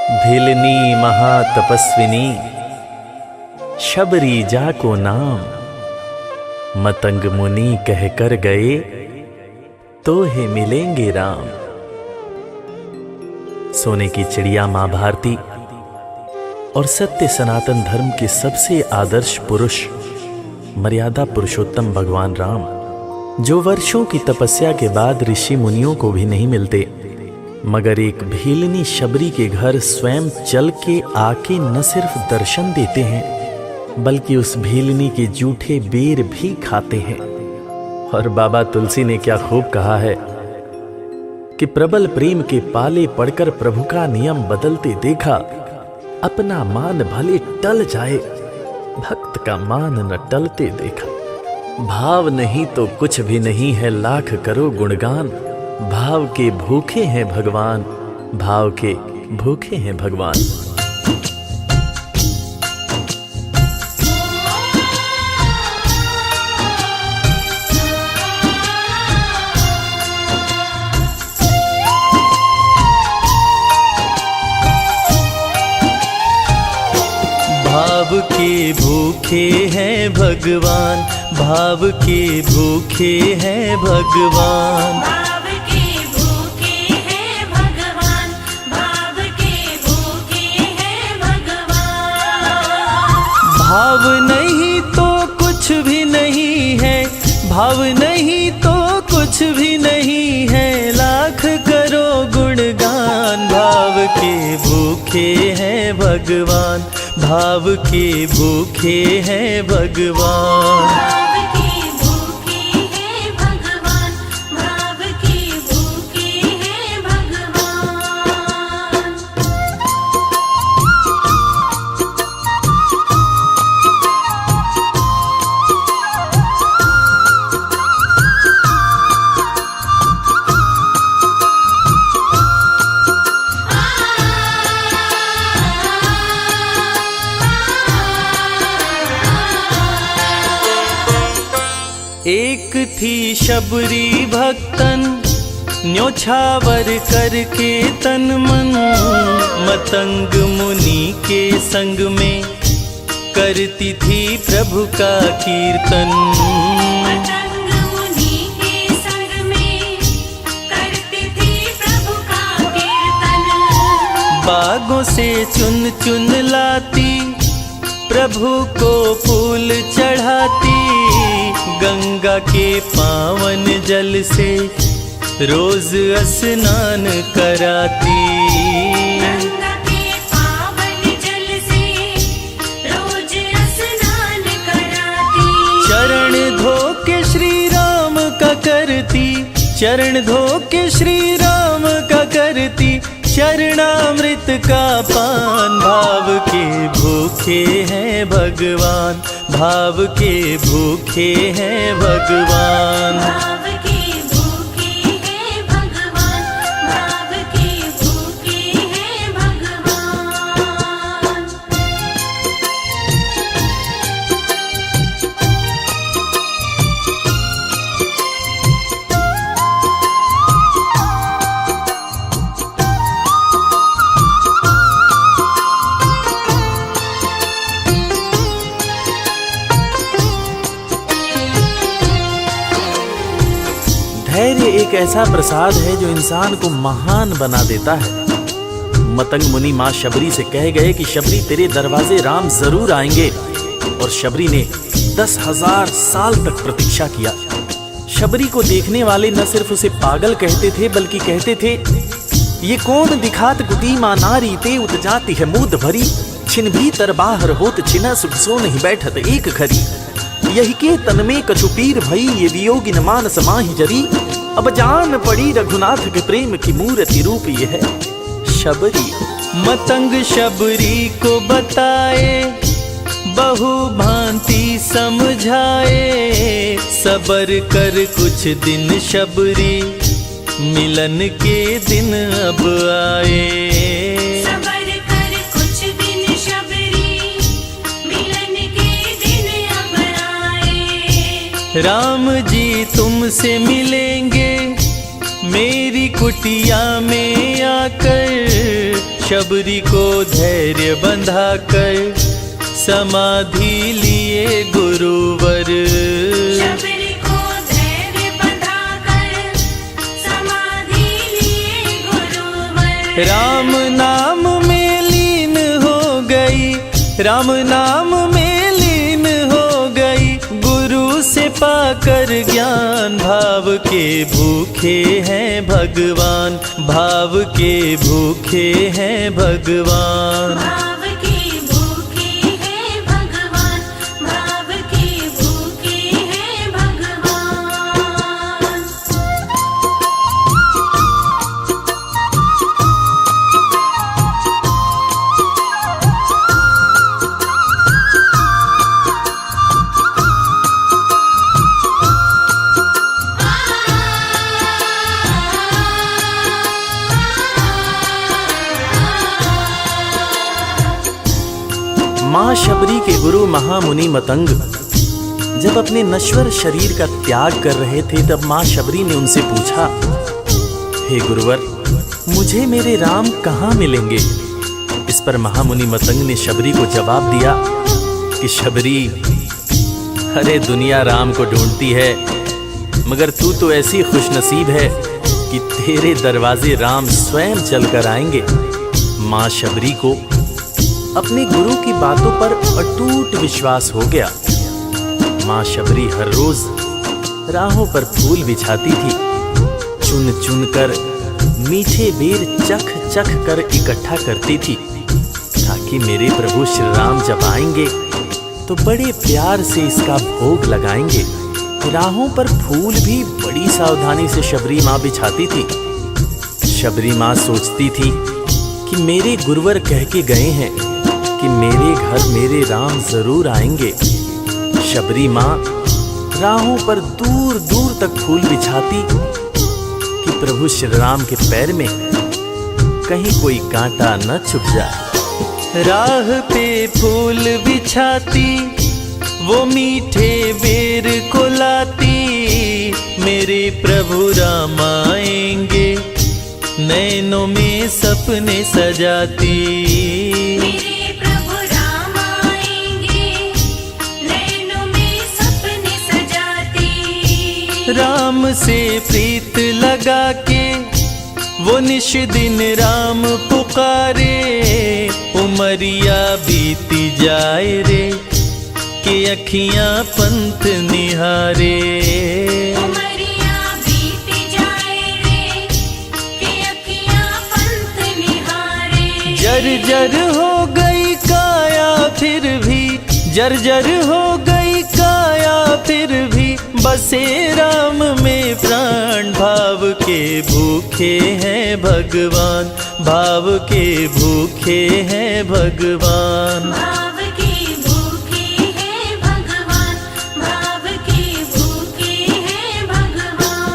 भिलनी महातपस्विनी शबरी जा को नाम, मतंग मुनि कह कर गए तो हे मिलेंगे राम। सोने की चिड़िया मां भारती और सत्य सनातन धर्म के सबसे आदर्श पुरुष मर्यादा पुरुषोत्तम भगवान राम, जो वर्षों की तपस्या के बाद ऋषि मुनियों को भी नहीं मिलते, मगर एक भीलनी शबरी के घर स्वयं चल के आके न सिर्फ दर्शन देते हैं बल्कि उस भीलनी के जूठे बेर भी खाते हैं। और बाबा तुलसी ने क्या खूब कहा है कि प्रबल प्रेम के पाले पड़कर प्रभु का नियम बदलते देखा, अपना मान भले टल जाए भक्त का मान न टलते देखा। भाव नहीं तो कुछ भी नहीं है, लाख करो गुणगान, भाव के भूखे हैं भगवान, भाव के भूखे हैं भगवान। भाव के भूखे हैं भगवान, भाव के भूखे हैं भगवान, भाव के भूखे हैं भगवान, भाव के भूखे हैं भगवान। भाव नहीं तो कुछ भी नहीं है, भाव नहीं तो कुछ भी नहीं है, लाख करो गुणगान। भाव के भूखे हैं भगवान, भाव के भूखे हैं भगवान। भाव के भूखे हैं भगवान, भाव के भूखे हैं भगवान। एक थी शबरी भक्तन, न्योछावर करके तन मन, मतंग मुनि के संग में करती थी प्रभु का कीर्तन। मतंग मुनि के संग में करती थी प्रभु का कीर्तन। बागों से चुन चुन लाती, प्रभु को फूल चढ़ाती, गंगा के पावन जल से रोज स्नान कराती। गंगा के पावन जल से रोज स्नान कराती। चरण धो के श्री राम का करती, चरण धो के श्री राम का करती, चरणामृत का पान। भाव के भूखे हैं भगवान, भाव के भूखे हैं भगवान। भाव के भूखे हैं भगवान, भाव के भूखे हैं भगवान। धैर्य एक ऐसा प्रसाद है जो इंसान को महान बना देता है। मतंग मुनि मां शबरी से कह गए कि शबरी तेरे दरवाजे राम जरूर आएंगे, और शबरी ने 10,000 साल तक प्रतीक्षा किया। शबरी को देखने वाले न सिर्फ उसे पागल कहते थे बल्कि कहते थे, ये कौन दिखात गुटी मां नारी ते उत जाती है मूद भरी, छिन भीतर बाहर होत छिना सुख सो नहीं बैठत एक खरी, यही के तन में कछु पीर भई ये वियोगिन मानस माहि जरी, अब जान पड़ी रघुनाथ के प्रेम की मूर्ति रूप ये है शबरी। मतंग शबरी को बताए, बहु भांति समझाए, सबर कर कुछ दिन शबरी, मिलन के दिन अब आए। सबर कर कुछ दिन शबरी, मिलन के दिन अब आए। राम जी तुमसे मिलेंगे मेरी कुटिया में आकर, शबरी को धैर्य बंधा कर समाधि लिए गुरुवर। शबरी को धैर्य बंधाकर समाधि लिए गुरुवर। राम नाम में लीन हो गई, राम नाम में लीन हो गई, गुरु से पाकर ज्ञान। भाव के भूखे हैं भगवान, भाव के भूखे हैं भगवान। भाव के भूखे हैं भगवान, भाव के भूखे हैं भगवान। मां शबरी के गुरु महामुनि मतंग जब अपने नश्वर शरीर का त्याग कर रहे थे, तब मां शबरी ने उनसे पूछा, हे गुरुवर, मुझे मेरे राम कहाँ मिलेंगे? इस पर महामुनि मतंग ने शबरी को जवाब दिया कि शबरी, अरे दुनिया राम को ढूंढती है, मगर तू तो ऐसी खुशनसीब है कि तेरे दरवाजे राम स्वयं चलकर आएंगे। मां शबरी को अपने गुरु की बातों पर अटूट विश्वास हो गया। मां शबरी हर रोज राहों पर फूल बिछाती थी, चुन चुन कर मीठे बेर चख चख कर इकट्ठा करती थी, ताकि मेरे प्रभु श्री राम जब आएंगे तो बड़े प्यार से इसका भोग लगाएंगे। राहों पर फूल भी बड़ी सावधानी से शबरी माँ बिछाती थी। शबरी माँ सोचती थी कि मेरे गुरुवर कह के गए हैं कि मेरे घर मेरे राम जरूर आएंगे। शबरी माँ राहों पर दूर दूर तक फूल बिछाती कि प्रभु श्री राम के पैर में कहीं कोई कांटा न चुभ जाए। राह पे फूल बिछाती, वो मीठे बेर को लाती, मेरे प्रभु राम आएंगे, नैनों में सपने सजाती। मेरे प्रभु राम आएंगे, नैनों में सपने सजाती। राम से प्रीत लगा के वो निश दिन राम पुकारे, उमरिया बीती जाए रे कि अखियां पंथ निहारे। उमरिया बीती जाए रे कि अखियां पंथ निहारे। जर्जर हो गई काया फिर भी, जर्जर हो गई काया फिर भी, बसे राम में प्राण। भाव के भूखे हैं भगवान, भाव के भूखे हैं भगवान। भाव के भूखे हैं भगवान, भाव के भूखे हैं भगवान।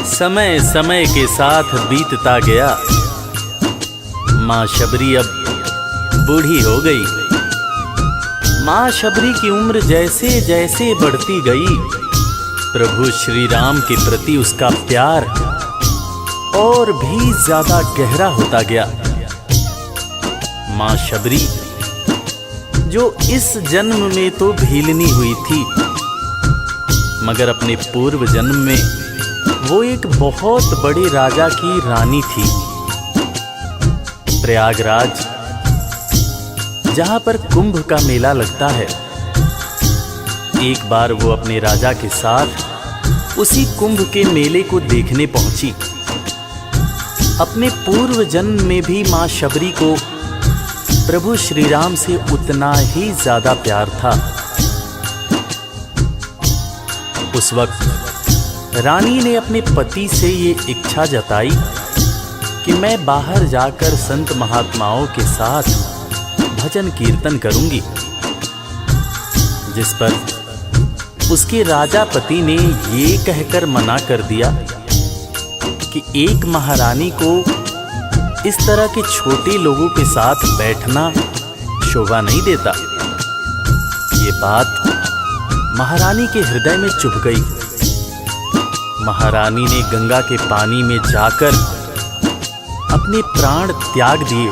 समय समय के साथ बीतता गया। मां शबरी अब बूढ़ी हो गई। मां शबरी की उम्र जैसे जैसे बढ़ती गई, प्रभु श्री राम के प्रति उसका प्यार और भी ज्यादा गहरा होता गया। मां शबरी जो इस जन्म में तो भीलनी हुई थी, मगर अपने पूर्व जन्म में वो एक बहुत बड़े राजा की रानी थी। प्रयागराज, जहां पर कुंभ का मेला लगता है, एक बार वो अपने राजा के साथ उसी कुंभ के मेले को देखने पहुंची। अपने पूर्व जन्म में भी मां शबरी को प्रभु श्री राम से उतना ही ज्यादा प्यार था। उस वक्त रानी ने अपने पति से ये इच्छा जताई कि मैं बाहर जाकर संत महात्माओं के साथ भजन कीर्तन करूंगी, जिस पर उसके राजापति ने ये कहकर मना कर दिया कि एक महारानी को इस तरह के छोटे लोगों के साथ बैठना शोभा नहीं देता। ये बात महारानी के हृदय में चुभ गई। महारानी ने गंगा के पानी में जाकर अपने प्राण त्याग दिए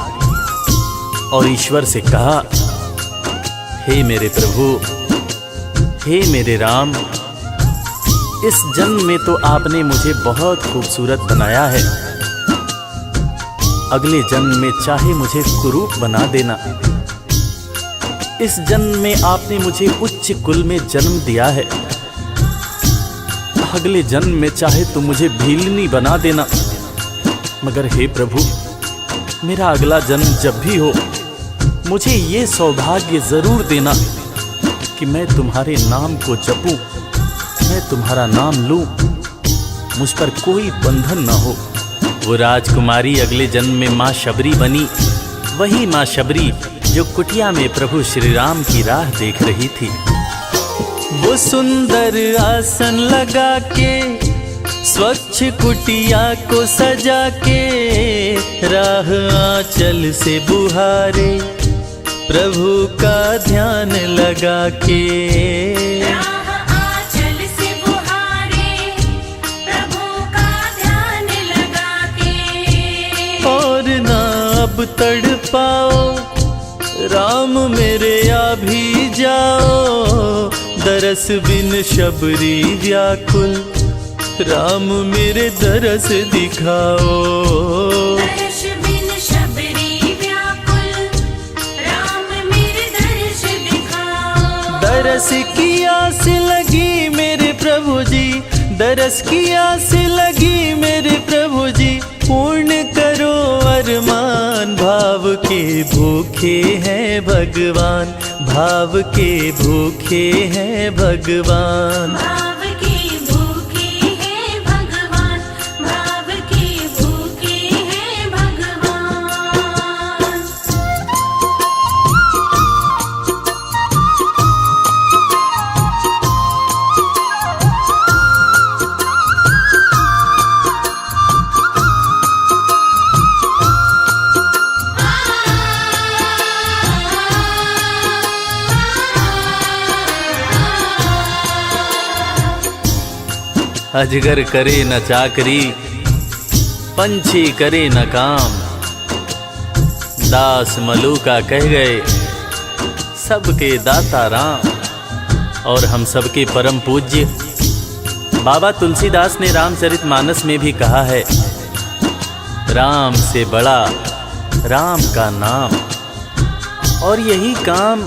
और ईश्वर से कहा, हे मेरे प्रभु, हे मेरे राम, इस जन्म में तो आपने मुझे बहुत खूबसूरत बनाया है, अगले जन्म में चाहे मुझे कुरूप बना देना। इस जन्म में आपने मुझे उच्च कुल में जन्म दिया है, अगले जन्म में चाहे तो मुझे भीलनी बना देना। मगर हे प्रभु, मेरा अगला जन्म जब भी हो, मुझे ये सौभाग्य जरूर देना कि मैं तुम्हारे नाम को जपूं, मैं तुम्हारा नाम लूं, मुझ पर कोई बंधन न हो। वो राजकुमारी अगले जन्म में माँ शबरी बनी, वही माँ शबरी जो कुटिया में प्रभु श्री राम की राह देख रही थी। वो सुंदर आसन लगा के, स्वच्छ कुटिया को सजा के, राह आंचल से बुहारे, प्रभु का ध्यान लगा के। राह आंचल से बुहारे, प्रभु का ध्यान लगा के। और ना अब तड़पाओ, राम मेरे आ भी जाओ, दरस बिन शबरी व्याकुल, राम मेरे दरस दिखाओ। दर्श बिन शबरी व्याकुल, राम मेरे दर्श दिखाओ। दरस की आस लगी मेरे प्रभु जी, दरस की आस लगी मेरे प्रभु जी, पूर्ण करो अरमान। भाव के भूखे हैं भगवान, भाव के भूखे हैं भगवान। भाव के भूखे हैं भगवान, भाव के भूखे हैं भगवान। अजगर करे न चाकरी, पंछी करे न काम, दास मलूका कह गए सबके दाता राम। और हम सबके परम पूज्य बाबा तुलसीदास ने रामचरितमानस में भी कहा है, राम से बड़ा राम का नाम। और यही काम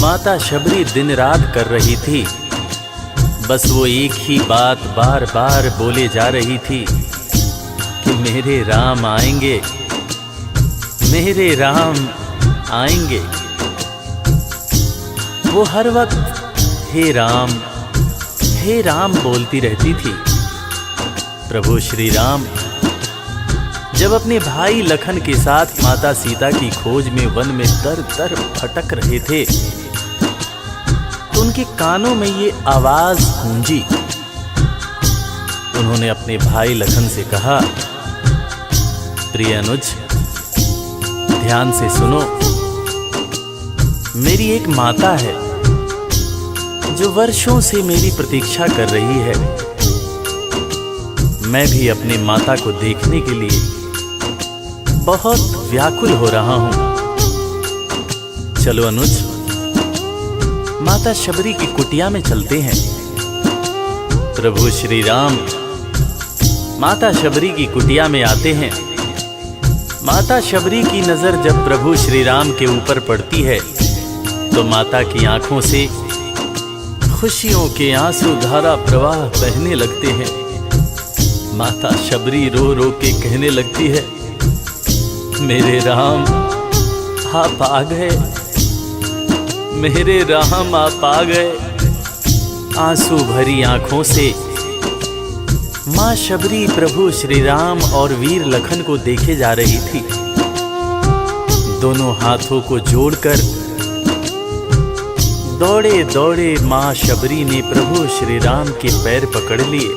माता शबरी दिन रात कर रही थी। बस वो एक ही बात बार बार बोले जा रही थी कि मेरे राम आएंगे, मेरे राम आएंगे। वो हर वक्त हे राम बोलती रहती थी। प्रभु श्री राम जब अपने भाई लखन के साथ माता सीता की खोज में वन में दर दर भटक रहे थे, तो उनके कानों में ये आवाज गूंजी। उन्होंने अपने भाई लखन से कहा, प्रिय अनुज, ध्यान से सुनो। मेरी एक माता है जो वर्षों से मेरी प्रतीक्षा कर रही है। मैं भी अपने माता को देखने के लिए बहुत व्याकुल हो रहा हूं। चलो अनुज, माता शबरी की कुटिया में चलते हैं। प्रभु श्री राम माता शबरी की कुटिया में आते हैं। माता शबरी की नजर जब प्रभु श्री राम के ऊपर पड़ती है तो माता की आंखों से खुशियों के आंसू धारा प्रवाह बहने लगते हैं। माता शबरी रो रो के कहने लगती है, मेरे राम आप आ गए, मेरे राम आप आ गए। आंसू भरी आंखों से मां शबरी प्रभु श्री राम और वीर लखन को देखे जा रही थी। दोनों हाथों को जोड़कर दौड़े दौड़े माँ शबरी ने प्रभु श्री राम के पैर पकड़ लिए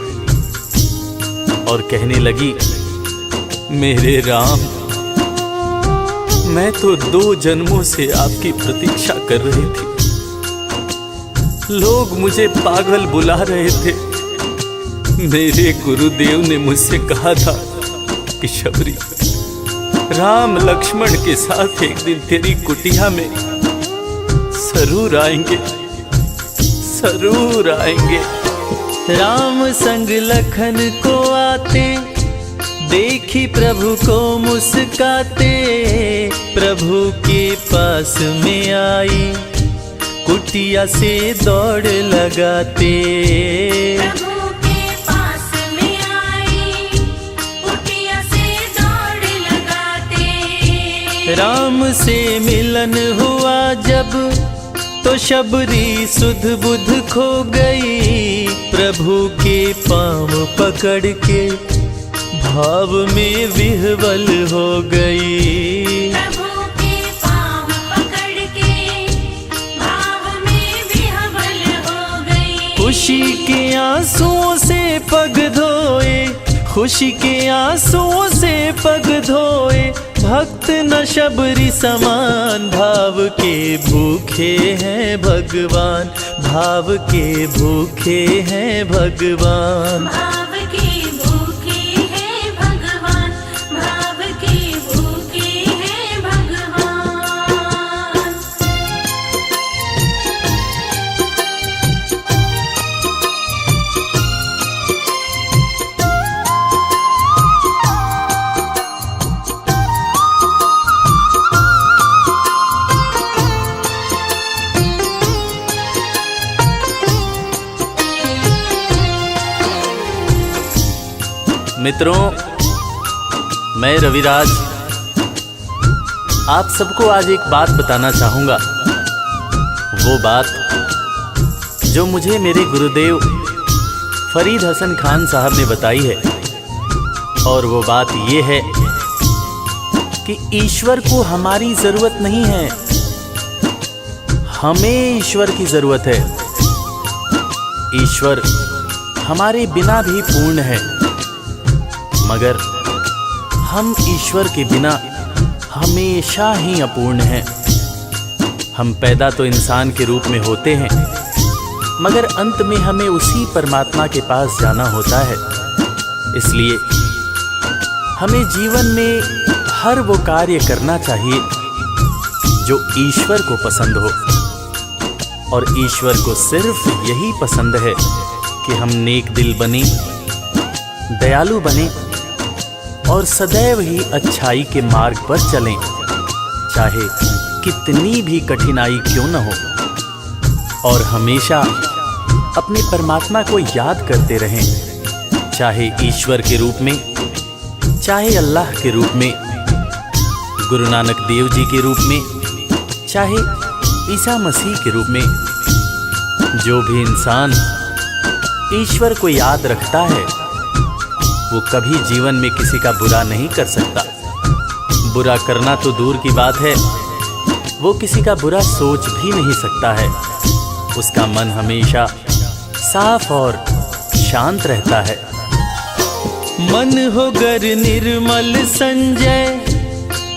और कहने लगी, मेरे राम, मैं तो 2 जन्मों से आपकी प्रतीक्षा कर रही थी। लोग मुझे पागल बुला रहे थे। मेरे गुरुदेव ने मुझसे कहा था कि शबरी, राम लक्ष्मण के साथ एक दिन तेरी कुटिया में जरूर आएंगे, जरूर आएंगे। राम संग लखन को आते, देखी प्रभु को मुस्काते, प्रभु के पास में आई, कुटिया से दौड़ लगाते। प्रभु के पास में आई, कुटिया से दौड़ लगाते। राम से मिलन हुआ जब, तो शबरी सुध बुध खो गई, प्रभु के पाँव पकड़ के भाव में विह्वल हो गई। प्रभु के पाँव पकड़ के भाव में विह्वल हो गई। खुशी के आंसुओं से पग धोए, खुशी के आंसुओं से पग धोए, भक्त न शबरी समान, भाव के भूखे हैं भगवान, भाव के भूखे हैं भगवान। भाव के भूखे हैं भगवान, भाव के भूखे हैं भगवान। मित्रों, मैं रविराज आप सबको आज एक बात बताना चाहूंगा। वो बात जो मुझे मेरे गुरुदेव फरीद हसन खान साहब ने बताई है, और वो बात ये है कि ईश्वर को हमारी जरूरत नहीं है, हमें ईश्वर की जरूरत है। ईश्वर हमारे बिना भी पूर्ण है, मगर हम ईश्वर के बिना हमेशा ही अपूर्ण हैं। हम पैदा तो इंसान के रूप में होते हैं, मगर अंत में हमें उसी परमात्मा के पास जाना होता है। इसलिए हमें जीवन में हर वो कार्य करना चाहिए जो ईश्वर को पसंद हो, और ईश्वर को सिर्फ यही पसंद है कि हम नेक दिल बने, दयालु बने और सदैव ही अच्छाई के मार्ग पर चलें, चाहे कितनी भी कठिनाई क्यों न हो। और हमेशा अपने परमात्मा को याद करते रहें, चाहे ईश्वर के रूप में, चाहे अल्लाह के रूप में, गुरु नानक देव जी के रूप में, चाहे ईसा मसीह के रूप में। जो भी इंसान ईश्वर को याद रखता है, वो कभी जीवन में किसी का बुरा नहीं कर सकता। बुरा करना तो दूर की बात है, वो किसी का बुरा सोच भी नहीं सकता है। उसका मन हमेशा साफ और शांत रहता है। मन हो गर निर्मल संजय,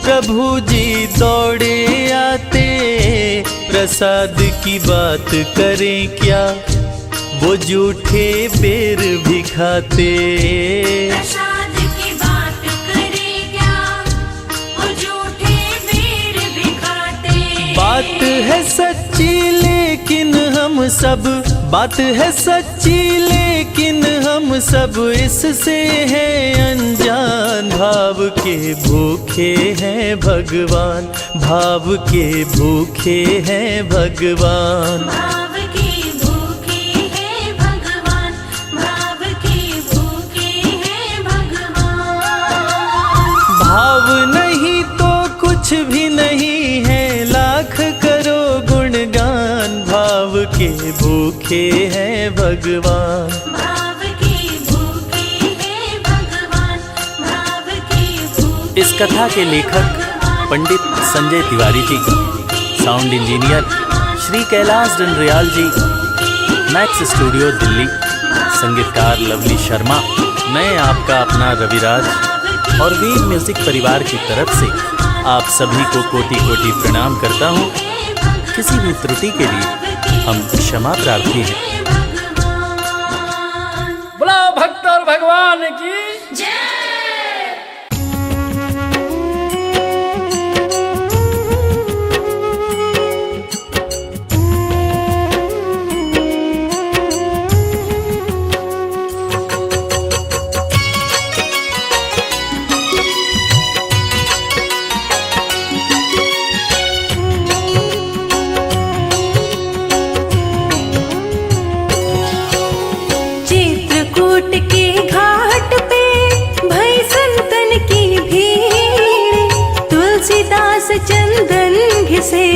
प्रभु जी दौड़े आते, प्रसाद की बात करें क्या, वो झूठे बेर भी खाते। प्रसाद की बात करें क्या, वो झूठे बेर भी खाते। बात है सच्ची लेकिन हम सब, बात है सच्ची लेकिन हम सब इससे हैं अनजान। भाव के भूखे हैं भगवान, भाव के भूखे हैं भगवान। भाव के भूखे हैं भगवान, भाव के भूखे हैं भगवान। भाव नहीं तो कुछ भी नहीं है, लाख करो गुणगान। भाव के भूखे हैं भगवान। भाव के भूखे हैं भगवान, भाव के भूखे। इस कथा के लेखक पंडित संजय तिवारी जी, साउंड इंजीनियर श्री कैलाश डंडरियाल जी, मैक्स स्टूडियो दिल्ली, संगीतकार लवली शर्मा, मैं आपका अपना रविराज और वीर म्यूजिक परिवार की तरफ से आप सभी को कोटि कोटि प्रणाम करता हूँ। किसी भी त्रुटि के लिए हम क्षमा प्रार्थी हैं। बोला भक्त और भगवान की चित्रकूट के घाट पे भई संतन की भीड़, तुलसीदास चंदन घिसे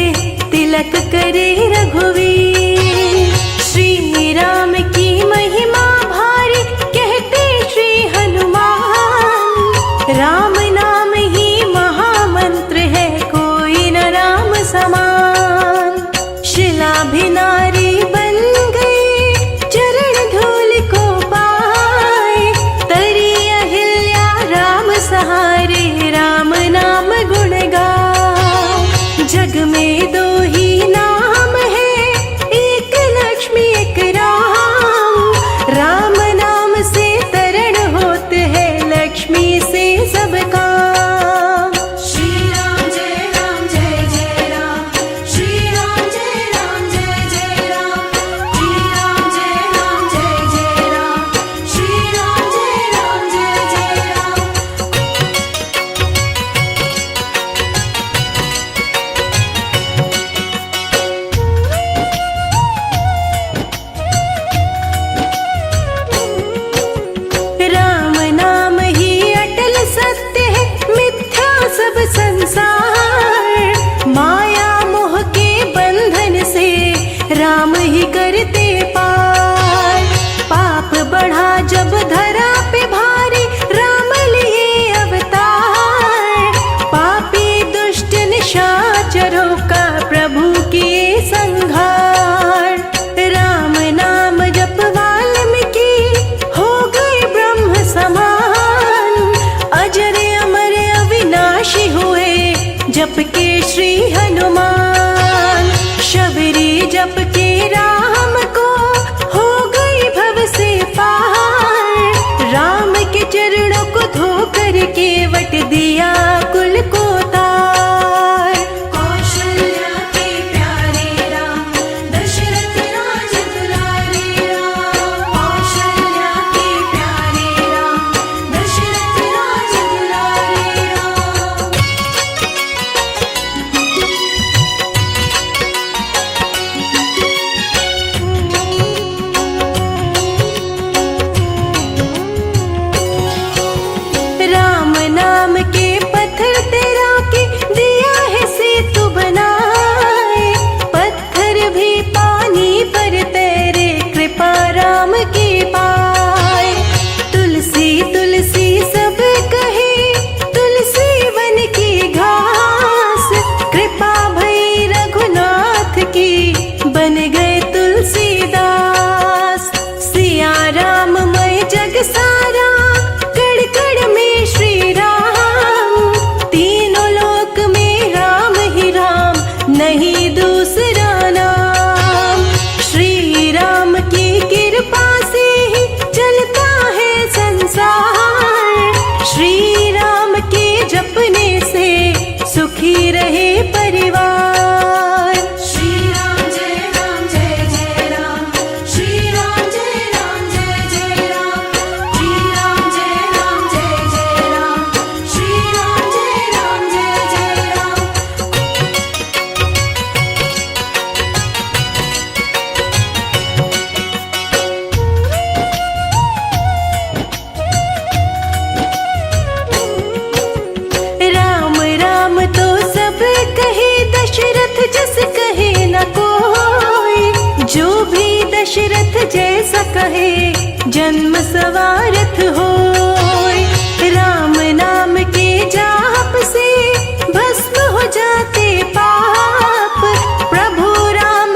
तिलक करे रघुवीर। श्री राम की महिमा भारी कहते श्री हनुमान, राम नाम ही महामंत्र है कोई न राम समान। शिला भी नारी बन गई चरण धूल को पाए, तरी अहिल्या राम सहारे राम नाम गुण गाए। जग में दो ही नाम है, एक लक्ष्मी एक राम, राम नाम से तरण होते हैं लक्ष्मी से सब काम। श्री राम जय राम जय जय राम, श्री राम जय राम जय जय राम, श्री राम जय राम जय जय राम, श्री राम जय राम जय जय राम। राम नाम ही अटल सत्य है, मिथ्या सब संसार। माया मोह के बंधन से राम ही करते पार। पाप बढ़ा जब धरा पे भारी, राम लिए अवतार। पापी दुष्ट निशाचरों का प्रभु किए संहार। राम नाम जप वाल्मीकि हो गए ब्रह्म समान, अजर अमर अविनाशी हुए जप के श्री हनुमान। शबरी जप के राम को हो गई भव से पार, राम के चरणों को धो कर के वट दिया कुल को तार। कौशल्या के प्यारे राम, दशरथ राज दुलारे राम, कौशल्या के प्यारे राम, दशरथ राज दुलारे राम। राम नाम के पत्थर तेरा के दिया है सेतु बनाए, पत्थर भी पानी पर तैरे कृपा राम की पाए। तुलसी तुलसी सब कहे तुलसी वन की घास, कृपा भई रघुनाथ की बन गए तुलसीदास। सिया राम मय जग सारा, कड़ कड़ में श्री राम, तीनों लोक में राम ही राम नहीं दूसरा नाम। श्री राम की कृपा से ही चलता है संसार, श्री राम के जपने से सुखी रहे परिवार। श्री राम जय राम जय जय राम, श्री राम जय राम जय जय राम, श्री राम जय राम जय जय राम, श्री राम जय राम जय जय राम। राम राम तो सब कहे, दशरथ जस कहे न कोई। जो भी दशरथ जैसा कहे, जन्म सवारथ होय। राम नाम के जाप से भस्म हो जाते पाप, प्रभु राम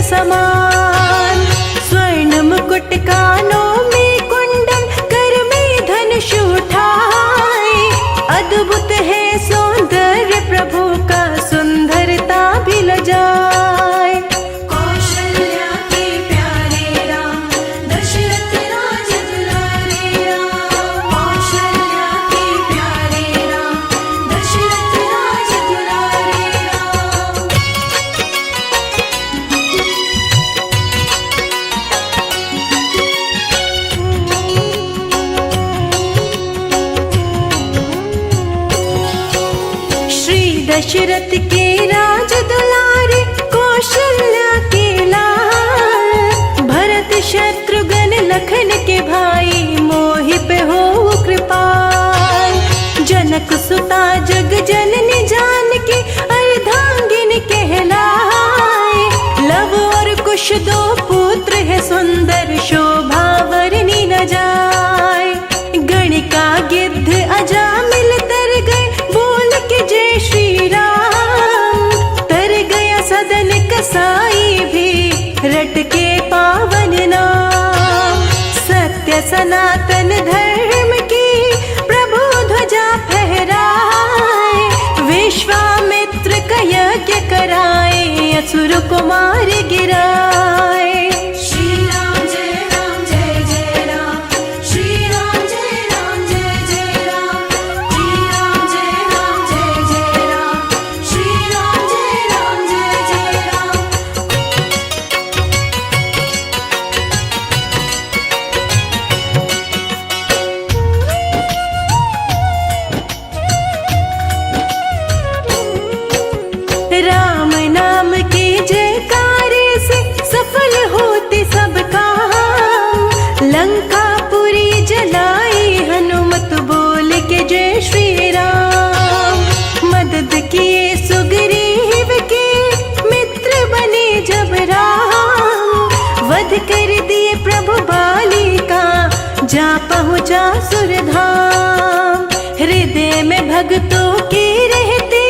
समान। स्वर्ण मुकुट कानों में कुंडल, कर में धनुष उठाए। अद्भुत है सौंदर्य प्रभु का, सुंदरता भी लजाए। कौशल्या के प्यारे राम, दशरथ राज दुलारे राम। कौशल्या के प्यारे राम, दशरथ राज दुलारे राम। श्री दशरथ के राज दुलारे, कौशल्या के लाल। भरत शत्रुघ्न लखन के भाई, मोहि पे हो कृपाल। जनक सुता जग जननी जानकी, अर्धांगिनी कहलाए। लव और कुश दो पुत्र है सुंदर, शोभा वर्णि न जाए। गणिका गिद्ध अजामिल तर गए, बोल के जय श्री राम। तर गया सदन कसाई भी, रट के पावन नाम। सत्य सनातन धर्म की प्रभु ध्वजा फहराए। विश्वामित्र का यज्ञ कराए, असुर को मार गिराए। श्री राम जय राम जय जय राम। श्री राम जय राम जय जय राम। श्री राम जय राम जय जय राम। श्री राम जय राम जय जय राम। राम नाम के जयकारे से सफल होते सब काम। लंकापुरी जलाई हनुमत, बोल के जय श्री राम। मदद किए सुग्रीव के, मित्र बने जब राम। वध कर दिए प्रभु बाली का, जा पहुँचा सुरधाम। हृदय में भक्तों के रहते,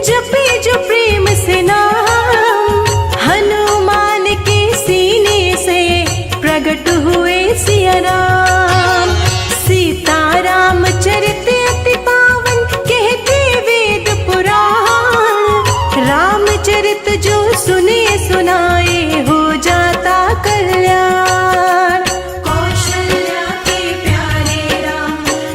जपे जो प्रेम से नाम। हनुमान के सीने से प्रकट हुए सिया राम। सीता राम चरित अति पावन, कहते वेद पुराण। रामचरित जो सुने सुनाए, हो जाता कल्याण। कौशल्या के प्यारे राम,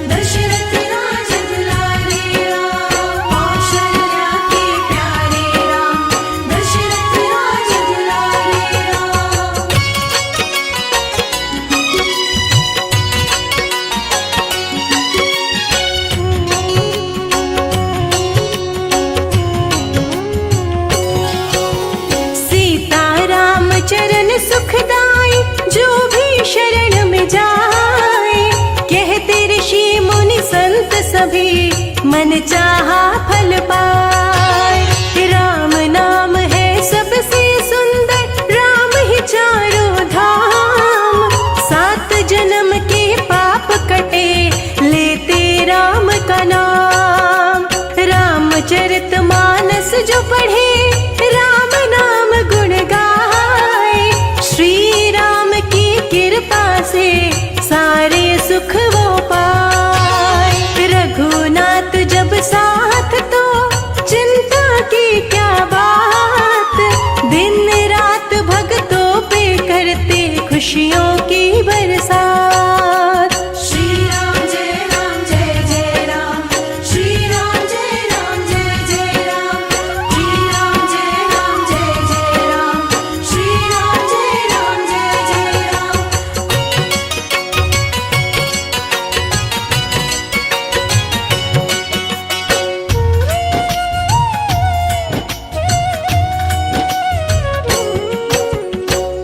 दशरथ राज दुलारे राम। कौशल्या के प्यारे राम, दशरथ राज दुलारे राम। सीता राम चरण सुखदाई, जो भी शरण में जाए। कहते ऋषि मुनि संत सभी, मन चाहा फल पाए। राम नाम है सबसे सुंदर, राम ही चारों धाम। 7 जन्म के पाप कटे, लेते राम का नाम। रामचरित मानस जो पढ़े, राम नाम गुण गाए। श्री राम की कृपा से सारे सुख वो पाए। रघुनाथ जब साथ, तो चिंता की क्या बात। दिन रात भक्तों पे करते, खुशियों की बरसात। श्री राम जय राम जय जय राम। श्री राम जय राम जय जय राम। श्री राम जय राम जय जय राम। श्री राम जय राम जय जय राम।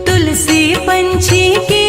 तुलसी पंछी के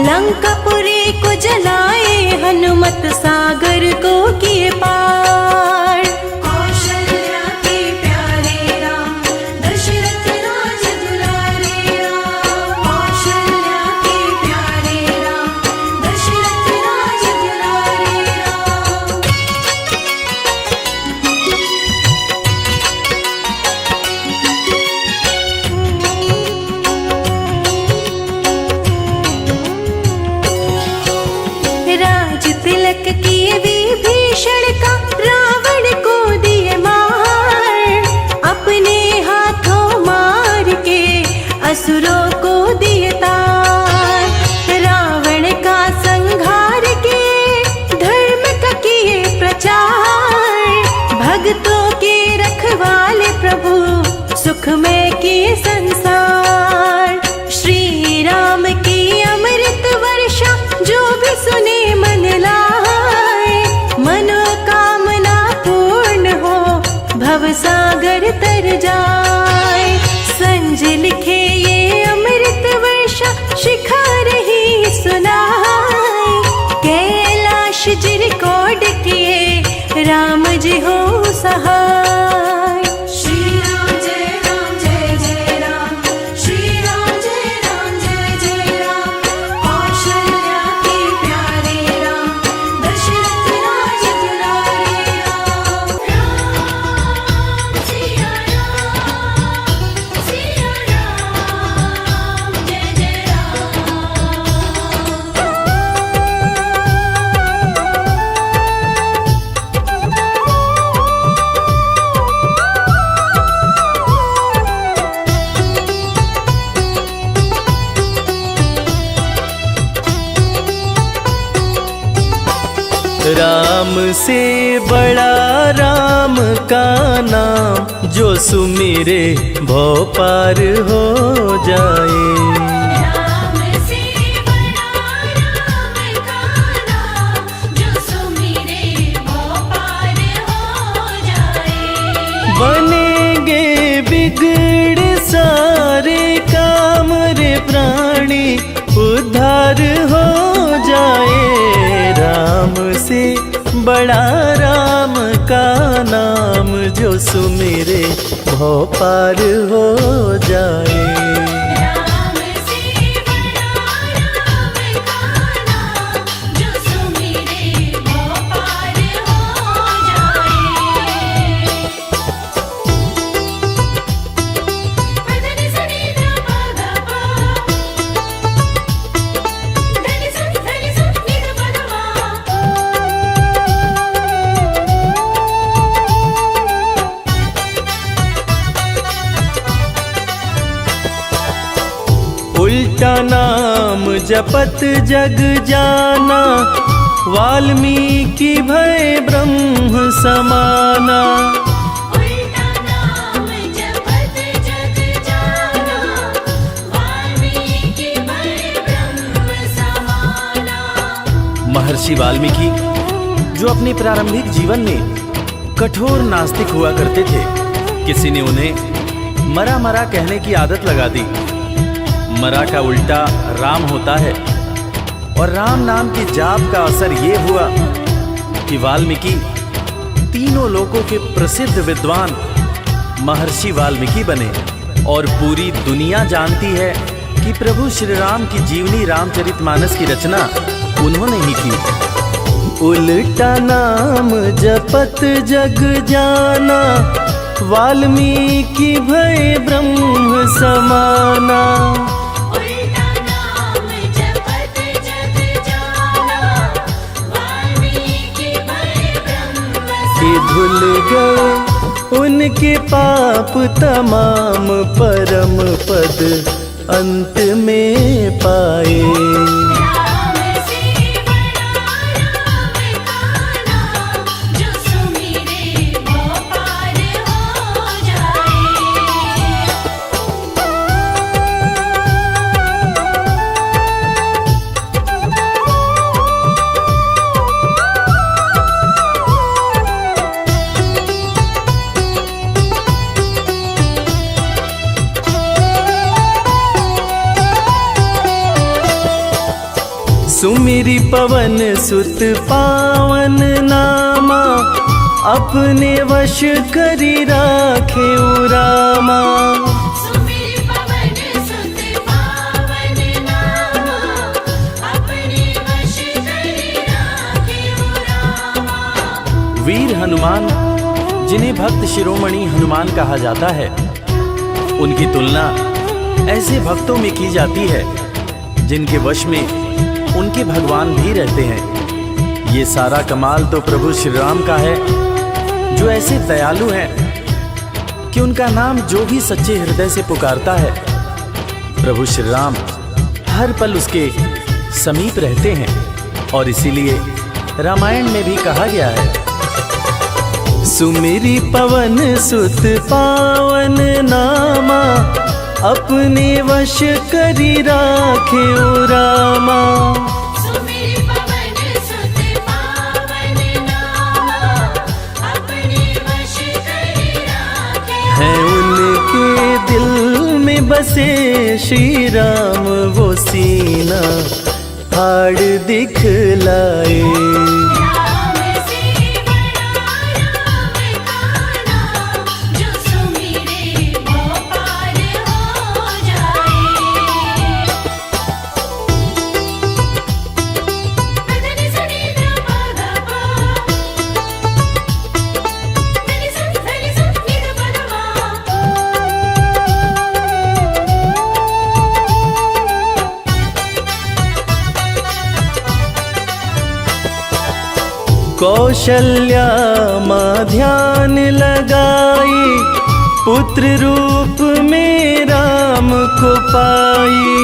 लंकापुरी को जलाए हनुमत सागर को किए पार। कौशल्या के प्यारे राम दशरथ राज दुलारे राम। कौशल्या के प्यारे राम दशरथ राज दुलारे राम। राज तिलक किए विभीषण का रावण को दिए मार। अपने हाथों मार के असुरों को दिए तार। रावण का संहार के धर्म का किए प्रचार। भक्तों के रखवाले प्रभु सुख में किए संसार। श्री राम की अमृत वर्षा जो भी सुने मन लाए। मनोकामना पूर्ण हो भव सागर तर जाए। संजय लिखे ये अमृत वर्षा शिखा रही सुनाए। कैलाश जी रिकॉर्ड किए राम जी हो सहाय। श्री राम जय जय राम। श्री राम जय जय राम। कौशल्या के प्यारे राम दशरथ राज दुलारे राम। राम सिया राम जय जय राम। राम से बड़ा राम का नाम जो सुमिरे भव पार हो जाए। राम से बड़ा राम का नाम जो सुमिरे भव पार हो जाए। बनेंगे बिगड़ सारे काम रे प्राणी उद्धार हो जाए। राम से बड़ा राम का नाम जो सुमिरे भव पार हो जाए। राम से बड़ा राम का नाम जो सुमिरे भव पार हो जाए। धनि सनि ध प ग प। धनि स नि ध प ग म। उल्टा नाम जपत जग जाना। वाल्मीकि भय ब्रह्म समाना। उल्टा नाम जपत जग जाना। वाल्मीकि भय ब्रह्म समाना। महर्षि वाल्मीकि जो अपने प्रारंभिक जीवन में कठोर नास्तिक हुआ करते थे, किसी ने उन्हें मरा मरा कहने की आदत लगा दी। मरा का उल्टा राम होता है और राम नाम की जाप का असर ये हुआ कि वाल्मीकि तीनों लोकों के प्रसिद्ध विद्वान महर्षि वाल्मीकि बने। और पूरी दुनिया जानती है कि प्रभु श्री राम की जीवनी रामचरितमानस की रचना उन्होंने ही की। उल्टा नाम जपत जग जाना। वाल्मीकि भय ब्रह्म समाना। उल्टा नाम जपत जग जाना। वाल्मीकि भय ब्रह्म कि धुल गए उनके पाप तमाम परम पद अंत में पाए। राम से बड़ा राम का नाम जो सुमिरे भव पार हो जाए। सुमिरी पवन सुत पावन नामा, अपने वश करी राखे रामा। सुमिर पवन सुत पावन नामा, अपने वश करी राखे रामा। वीर हनुमान, जिन्हें भक्त शिरोमणि हनुमान कहा जाता है, उनकी तुलना ऐसे भक्तों में की जाती है जिनके वश में उनके भगवान भी रहते हैं। ये सारा कमाल तो प्रभु श्री राम का है, जो ऐसे दयालु हैं कि उनका नाम जो भी सच्चे हृदय से पुकारता है, प्रभु श्री राम हर पल उसके समीप रहते हैं। और इसीलिए रामायण में भी कहा गया है, सुमिरी पवन सुत पावन नामा, अपने वश करी राखे रामा। सुमिर पवन सुत पावन नामा, अपने वश करी राखे। है उनके दिल में बसे श्री राम, वो सीना हाड़ दिखलाए। राम से बड़ा राम का नाम, जो सुमिरे वो पार हो जाए। धनि सनि ध प ध प, धनि स नि ध प ध मा। कौशल्या माँ ध्यान लगाई, पुत्र रूप में राम को पाई।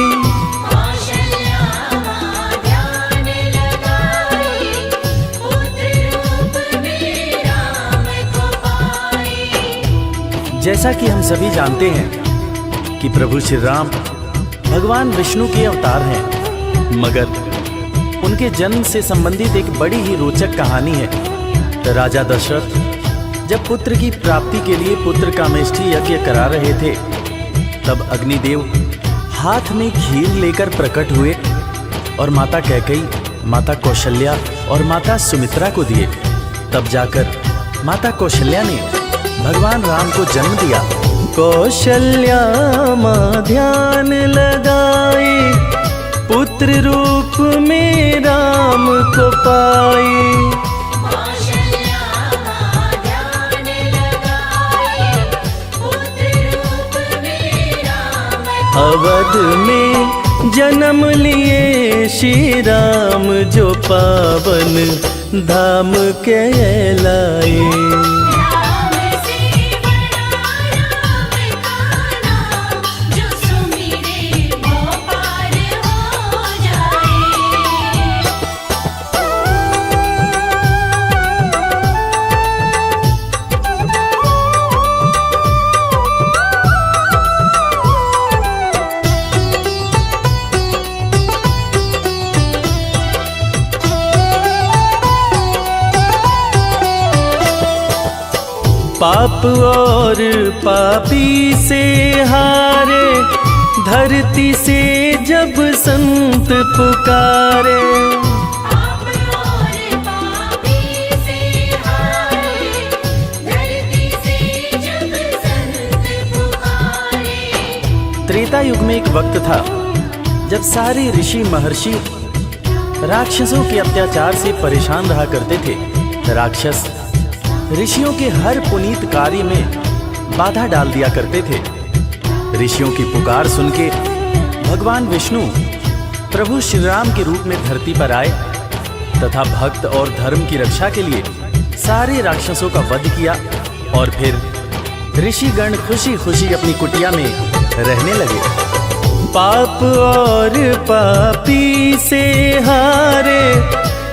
कौशल्या माँ ध्यान लगाई, पुत्र रूप में राम को पाई। जैसा कि हम सभी जानते हैं कि प्रभु श्री राम भगवान विष्णु के अवतार हैं, मगर उनके जन्म से संबंधित एक बड़ी ही रोचक कहानी है। राजा दशरथ जब पुत्र की प्राप्ति के लिए पुत्र कामेष्ठी यज्ञ करा रहे थे, तब अग्निदेव हाथ में खीर लेकर प्रकट हुए और माता कैकेयी, माता कौशल्या और माता सुमित्रा को दिए। तब जाकर माता कौशल्या ने भगवान राम को जन्म दिया। कौशल्या माँ ध्यान लगाई, पुत्र रूप में राम को पाई। कौशल्या माँ ध्यान लगाई, पुत्र रूप में राम को अवध में जन्म लिए श्री राम, जो पावन धाम कहलाए। राम से बड़ा राम का नाम, जो सुमिरे वो पार हो जाए। पाप और पापी से हारे, धरती से जब संत पुकारे। पाप और पापी से हारे, धरती से जब संत पुकारे। त्रेता युग में एक वक्त था जब सारे ऋषि महर्षि राक्षसों के अत्याचार से परेशान रहा करते थे। राक्षस ऋषियों के हर पुनीत कार्य में बाधा डाल दिया करते थे। ऋषियों की पुकार सुन के भगवान विष्णु प्रभु श्री राम के रूप में धरती पर आए तथा भक्त और धर्म की रक्षा के लिए सारे राक्षसों का वध किया और फिर ऋषिगण खुशी खुशी अपनी कुटिया में रहने लगे। पाप और पापी से हारे,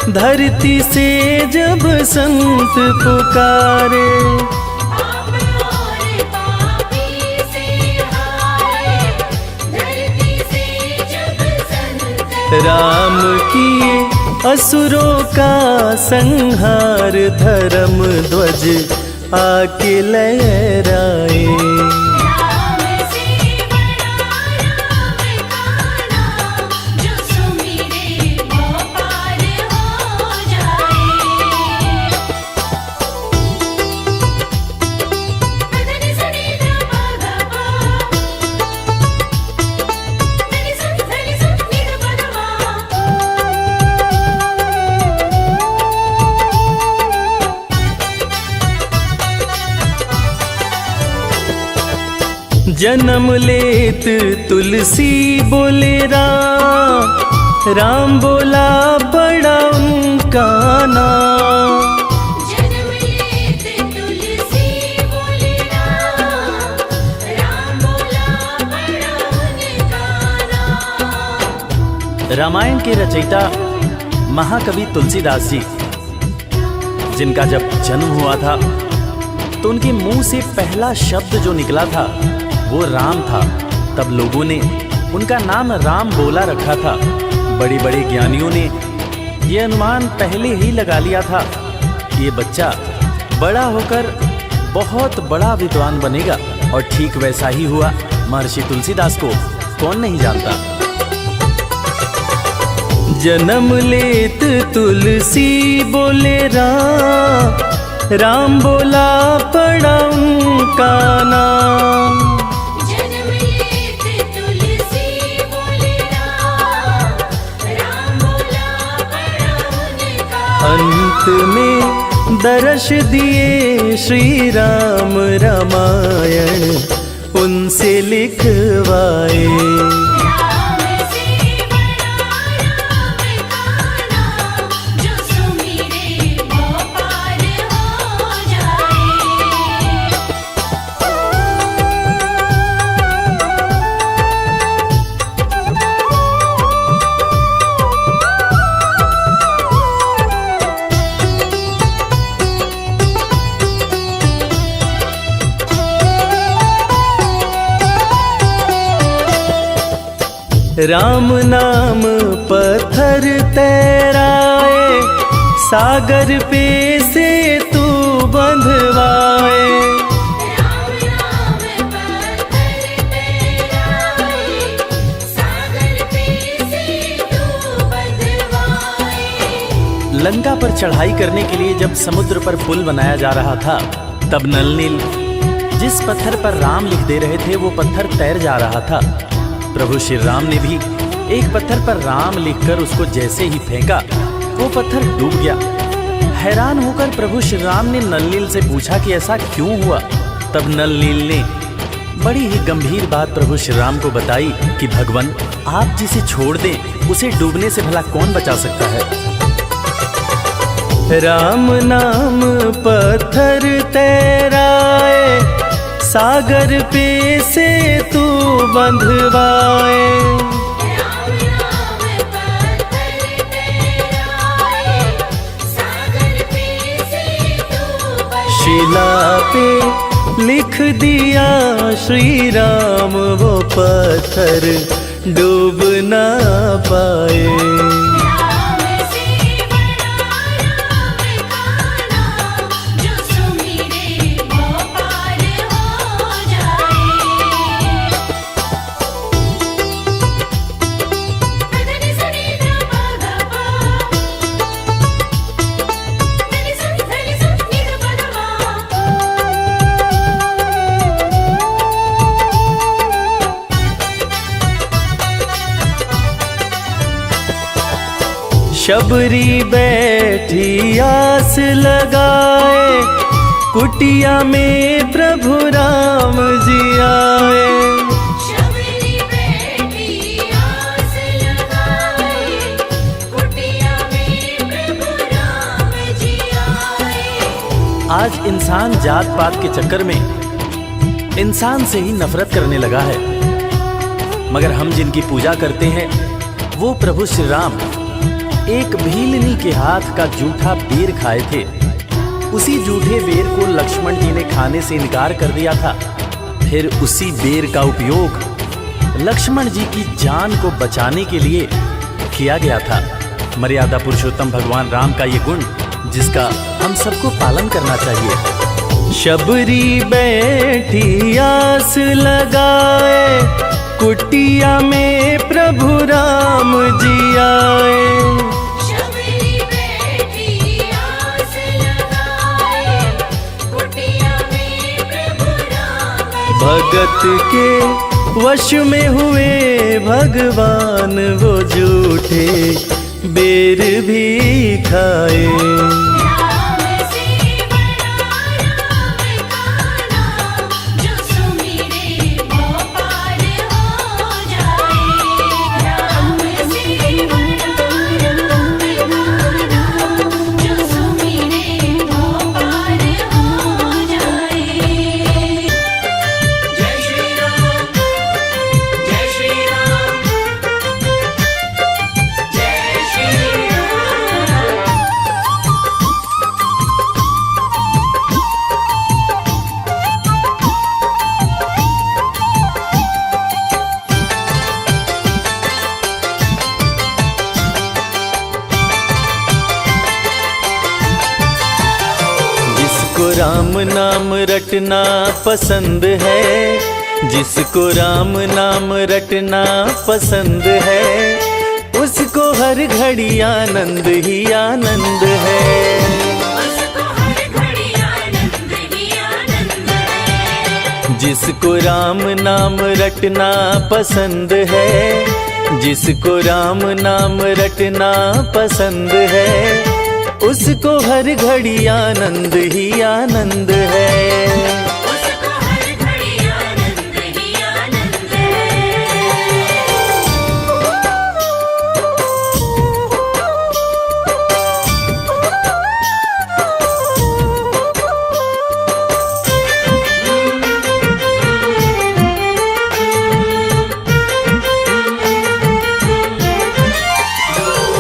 धरती से जब संत पुकारे। पाप और पापी से हारे, धरती से जब संत राम किए असुरों का संहार, धर्म ध्वज आके लहराए। राम से बड़ा राम का नाम, जो सुमिरे वो जन्म लेत तुलसी बोले राम बोला बड़ा उनका नाम। जन्म लेत तुलसी बोले राम बोला बड़ा उनका नाम। रामायण के रचयिता महाकवि तुलसीदास जी, जिनका जब जन्म हुआ था तो उनके मुंह से पहला शब्द जो निकला था वो राम था। तब लोगों ने उनका नाम राम बोला रखा था। बड़े बड़े ज्ञानियों ने ये अनुमान पहले ही लगा लिया था कि ये बच्चा बड़ा होकर बहुत बड़ा विद्वान बनेगा, और ठीक वैसा ही हुआ। महर्षि तुलसीदास को कौन नहीं जानता। जन्म लेत तुलसी बोले राम बोला बड़ा उनका नाम। जन्म लेत तुलसी बोले राम बोला बड़ा उनका। अंत में दर्श दिए श्री राम रामायण उनसे लिखवाए। राम से बड़ा राम का नाम, जो सुमिरे वो पार हो जाए। राम नाम पत्थर तैराए, सागर पे से तू बंधवाए। राम नाम पत्थर तैराए, सागर पे से तू बंधवाए। लंका पर चढ़ाई करने के लिए जब समुद्र पर पुल बनाया जा रहा था, तब नल नील जिस पत्थर पर राम लिख दे रहे थे वो पत्थर तैर जा रहा था। प्रभु श्री राम ने भी एक पत्थर पर राम लिखकर उसको जैसे ही फेंका, वो पत्थर डूब गया। हैरान होकर प्रभु श्री राम ने नल नील से पूछा कि ऐसा क्यों हुआ। तब नल नील ने बड़ी ही गंभीर बात प्रभु श्री राम को बताई कि भगवान, आप जिसे छोड़ दें उसे डूबने से भला कौन बचा सकता है। राम नाम पत्थर तैराए, सागर पे से तू बंधवाए। राम नाम पत्थर तैराए, सागर पे से तू बंधवाए। शिला पे लिख दिया श्री राम वो पत्थर डूब ना पाए। राम से बड़ा राम का नाम, जो सुमिरे वो पार हो जाए। धनि सनि ध प ध प, धनि सनि नि ध प ध प। शबरी बैठी आस लगाए, कुटिया में प्रभु राम जी आए। शबरी बैठी आस लगाए, कुटिया में प्रभु राम जी आए। आज इंसान जात पात के चक्कर में इंसान से ही नफरत करने लगा है, मगर हम जिनकी पूजा करते हैं वो प्रभु श्री राम एक भीलनी के हाथ का जूठा बेर खाए थे। उसी जूठे बेर को लक्ष्मण जी ने खाने से इनकार कर दिया था। फिर उसी बेर का उपयोग लक्ष्मण जी की जान को बचाने के लिए किया गया था। मर्यादा पुरुषोत्तम भगवान राम का ये गुण जिसका हम सबको पालन करना चाहिए। शबरी बैठी आस लगाए, कुटिया में प्रभु राम जी आए। शबरी बैठी आस लगाए, कुटिया में प्रभु राम जी भगत के वश में हुए भगवान, वो झूठे बेर भी खाए। राम से बड़ा राम का नाम, जो सुमिरे वो जिसको राम नाम रटना पसंद है, जिसको राम नाम रटना पसंद है, उसको हर घड़ी आनंद ही आनंद है। जिसको राम नाम रटना पसंद है, जिसको राम नाम रटना पसंद है, उसको हर घड़ी आनंद ही आनंद है।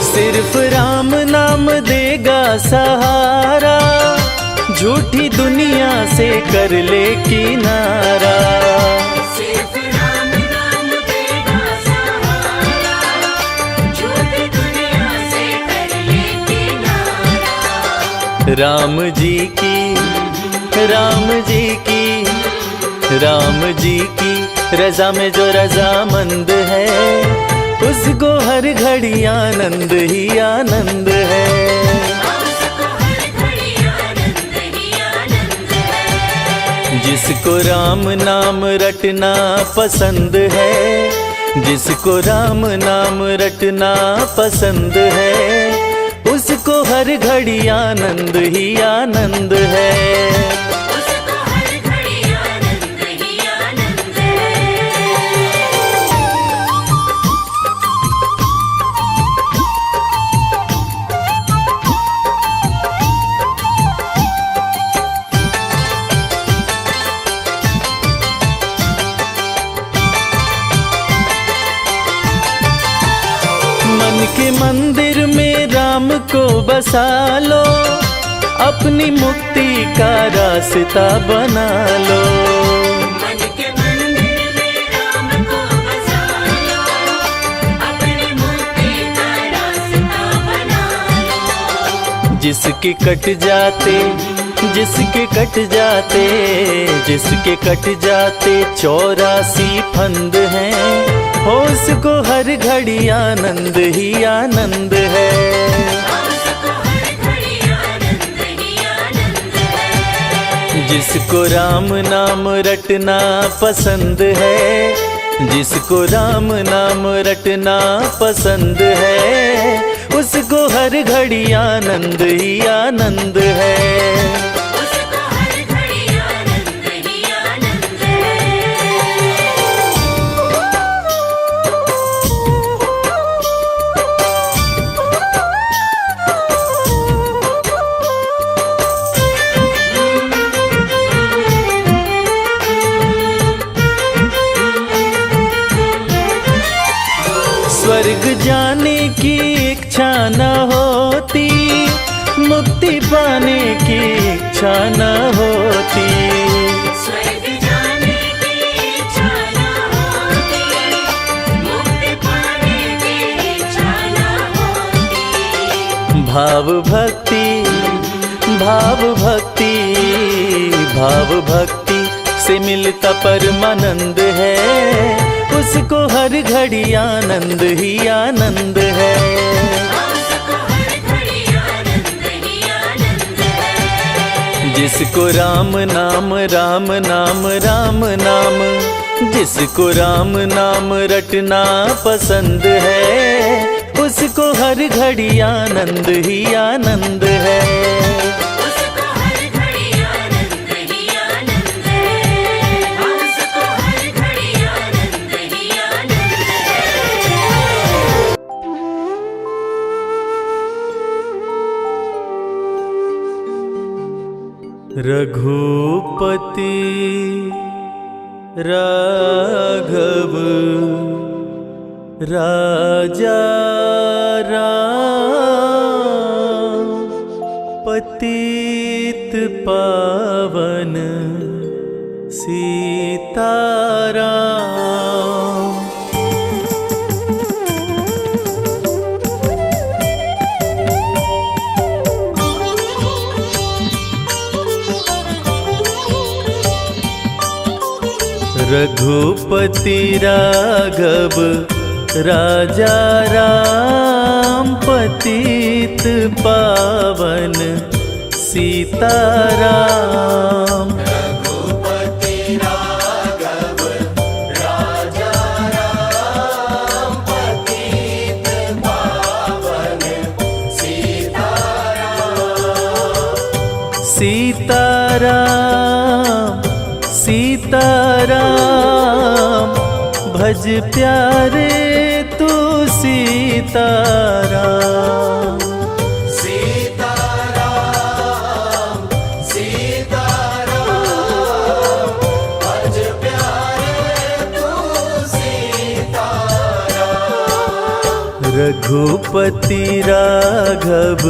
सिर्फ राम नाम देगा सहारा, झूठी दुनिया से कर ले किनारा। सिर्फ राम नाम देगा सहारा, झूठी दुनिया से कर ले किनारा। राम जी की, राम जी की, राम जी की रजा में जो रजामंद है, उसको हर घड़ी आनंद ही आनंद है। जिसको राम नाम रटना पसंद है, जिसको राम नाम रटना पसंद है, उसको हर घड़ी आनंद ही आनंद है। मन के मंदिर में राम को बसा लो, अपनी मुक्ति का रास्ता बना लो। मन के मंदिर में राम को बसा लो, अपनी मुक्ति का रास्ता बना लो। जिसके कट जाते, जिसके कट जाते, जिसके कट जाते 84 फंद हैं, हो उसको हर घड़ी आनंद ही आनंद है। जिसको राम नाम रटना पसंद है, जिसको राम नाम रटना पसंद है, उसको हर घड़ी आनंद ही आनंद है। स्वर्ग जाने की इच्छा न होती, मुक्ति पाने की इच्छा न होती। स्वर्ग जाने की इच्छा न होती, मुक्ति पाने की इच्छा न होती। भाव भक्ति, भाव भक्ति, भाव भक्ति से मिलता परमानंद है, उसको हर घड़ी आनंद ही आनंद है। जिसको राम नाम, राम नाम, राम नाम, जिसको राम नाम रटना पसंद है, उसको हर घड़ी आनंद ही आनंद है। रघुपति राघव राजा राम, पतित पावन सीताराम। रघुपति राघव राजा राम पतित पावन सीताराम। रघुपति राघव राजा राम पतित पावन सीताराम। सीताराम सीताराम भज प्यारे तू सीताराम। सीताराम सीताराम भज प्यारे तू सीताराम। रघुपति राघव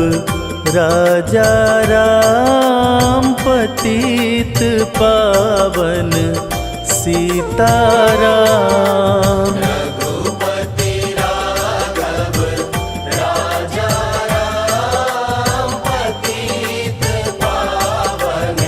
राजा राम पतित पावन सीताराम। रघुपति राघव राजा राम पतित पावन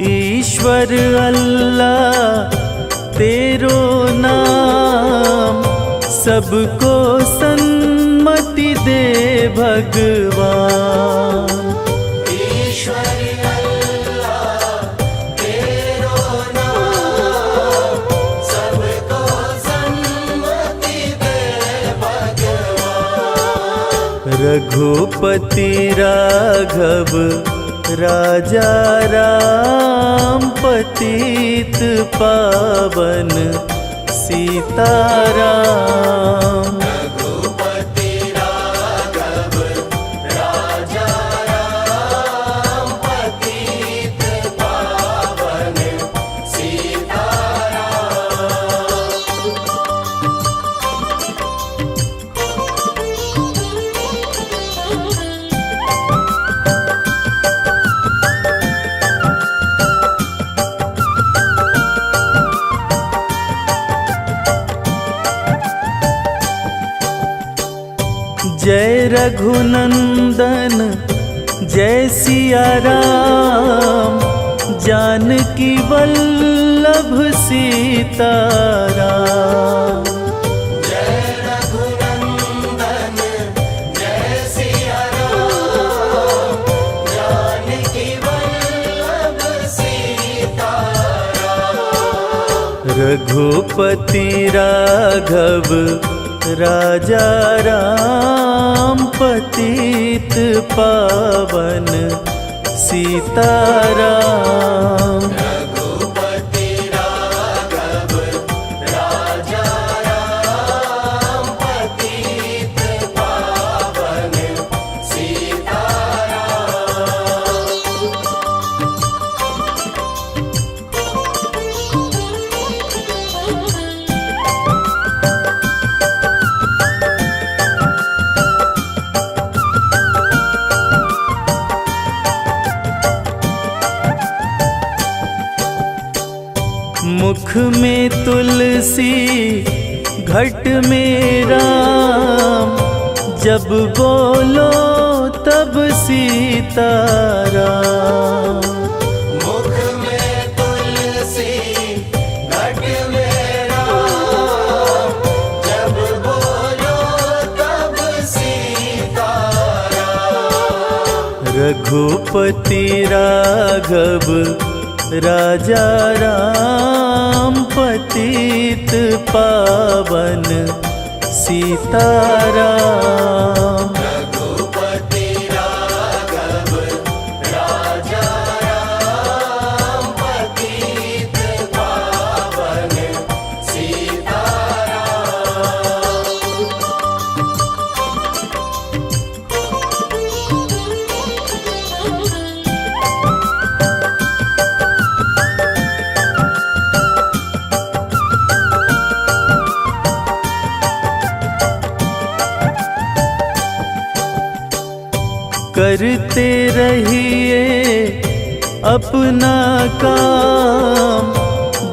ईश्वर अल्लाह तेरो नाम, सबको सन्मति दे भगवान। ईश्वर अल्लाह तेरो नाम, सबको सन्मति दे भगवान। रघुपति राघव राजा राम पतित पावन सीताराम। रघुपति राघव राजा राम पतित पावन जय रघुनंदन जय सिया राम, जानकी वल्लभ सीताराम। जय रघुनंदन जय सिया राम, जानकी वल्लभ सीताराम। रघुपति राघव राजा राम पतित पावन सीताराम। रघुपति राघव राजा राम पतित पावन मुख में तुलसी घट में राम, जब बोलो तब सीताराम। मुख में तुलसी घट में राम, जब बोलो तब सीताराम। रघुपति राघव राजा राम पतित पावन सीताराम। रघुपति राघव राजा राम पतित पावन सीताराम। करते रहिए अपना काम,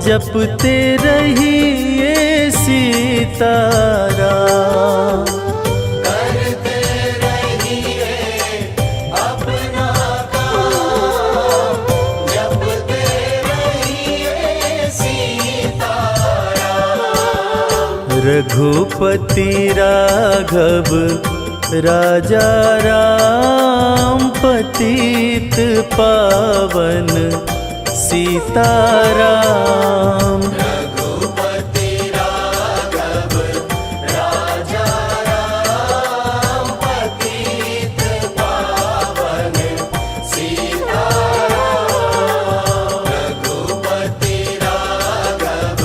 जपते रहिए सीताराम। करते रहिए अपना काम, जपते रहिए सीताराम। रघुपति राघव राजा राम, पतित पावन सीताराम। रघुपति राघव राजा राम, पतित पावन सीताराम। रघुपति राघव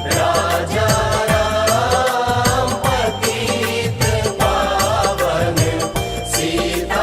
राजा राम, पतित पावन सीताराम।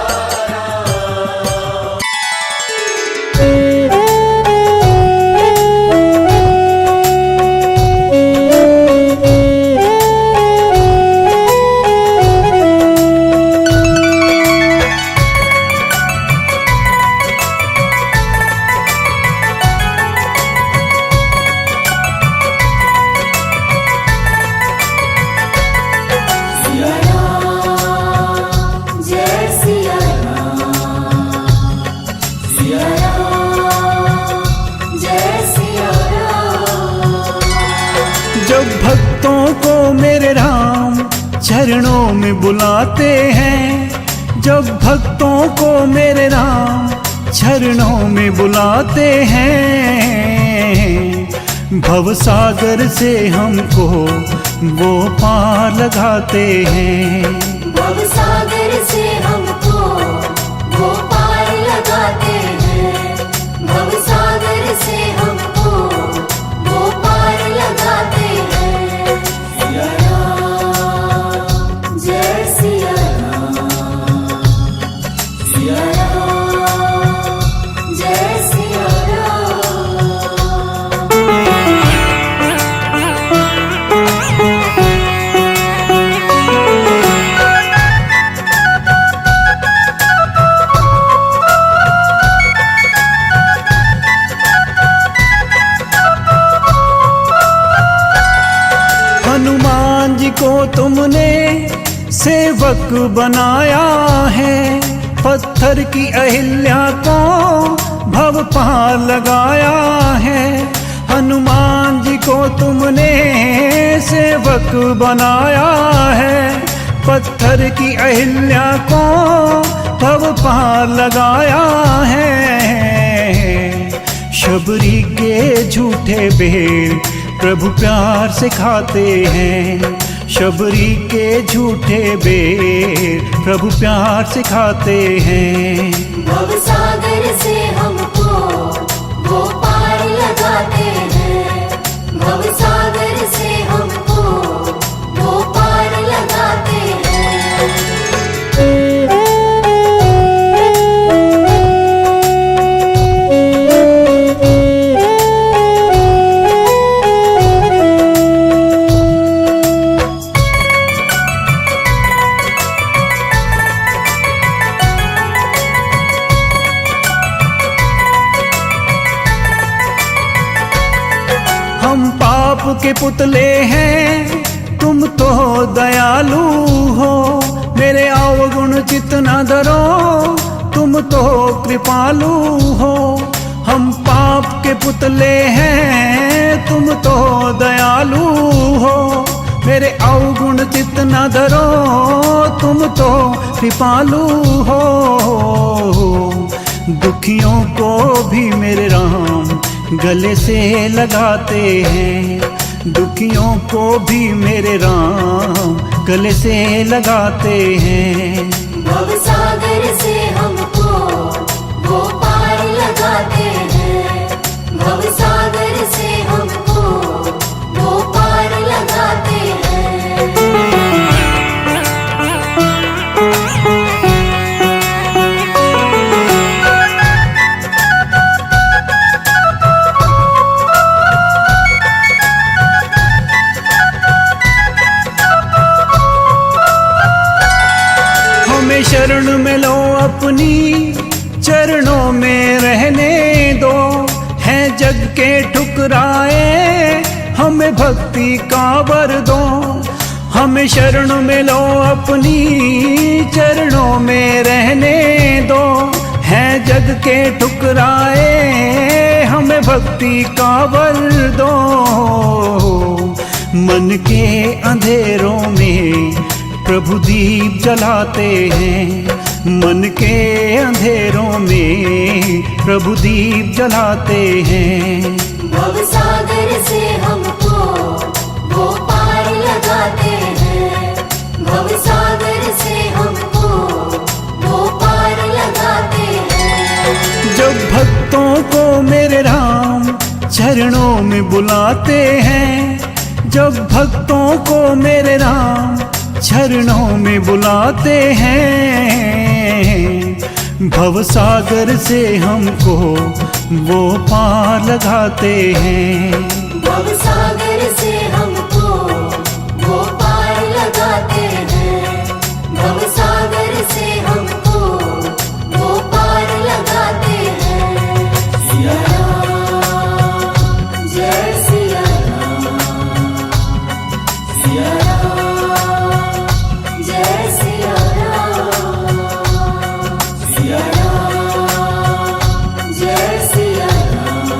सिया राम जय सिया राम, सिया राम जय सिया राम। जब भक्तों को मेरे राम चरणों में बुलाते हैं, जब भक्तों को मेरे राम चरणों में बुलाते हैं, भवसागर से हमको वो पार लगाते हैं। भवसागर से हमको वो पार लगाते हैं, भवसागर से हमको वो पार लगाते हैं। सिया राम जय सिया राम, सिया राम जय सिया राम। हनुमान जी को तुमने सेवक बनाया है, पत्थर की अहिल्या को भव पार लगाया है। हनुमान जी को तुमने सेवक बनाया है, पत्थर की अहिल्या को भव पार लगाया है। शबरी के झूठे बेर प्रभु प्यार से खाते हैं, शबरी के झूठे बेर प्रभु प्यार से खाते हैं। भवसागर से हमको वो पार लगाते हैं, भवसागर से हमको वो पार लगाते हैं। हम पाप के पुतले हैं, तुम तो दयालु हो, मेरे अवगुण चित न धरो, तुम तो कृपालु हो। हम पाप के पुतले हैं, तुम तो दयालु हो, मेरे अवगुण चित न धरो, तुम तो कृपालु हो। दुखियों को भी मेरे राम गले से लगाते हैं, दुखियों को भी मेरे राम गले से लगाते हैं। भवसागर से हमको वो पार लगाते हैं, भवसागर से हमको वो पार लगाते हैं। शरण में लो अपनी, चरणों में रहने दो। है जग के ठुकराए, हमें भक्ति का वर दो। हमें शरण में लो अपनी, चरणों में रहने दो। है जग के ठुकराए, हमें भक्ति का वर दो। मन के अंधेरों में प्रभु दीप जलाते हैं। मन के अंधेरों में प्रभु दीप जलाते हैं। भव सागर से हमको वो पार लगाते हैं। भव सागर से हमको वो पार लगाते हैं। जब भक्तों को मेरे राम चरणों में बुलाते हैं, जब भक्तों को मेरे राम चरणों में बुलाते हैं। भव सागर से हमको वो पार लगाते हैं। भव सागर से हमको वो पार लगाते हैं। भव सागर से हमको वो पार लगाते हैं। सिया राम, जय सिया राम। सिया राम, जय सिया राम। सिया राम, जय सिया राम।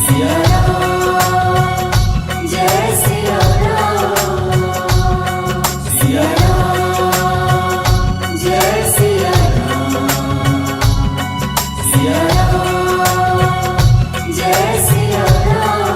सिया राम, जय सिया राम। सिया राम, जय सिया राम। सिया राम, जय सिया राम।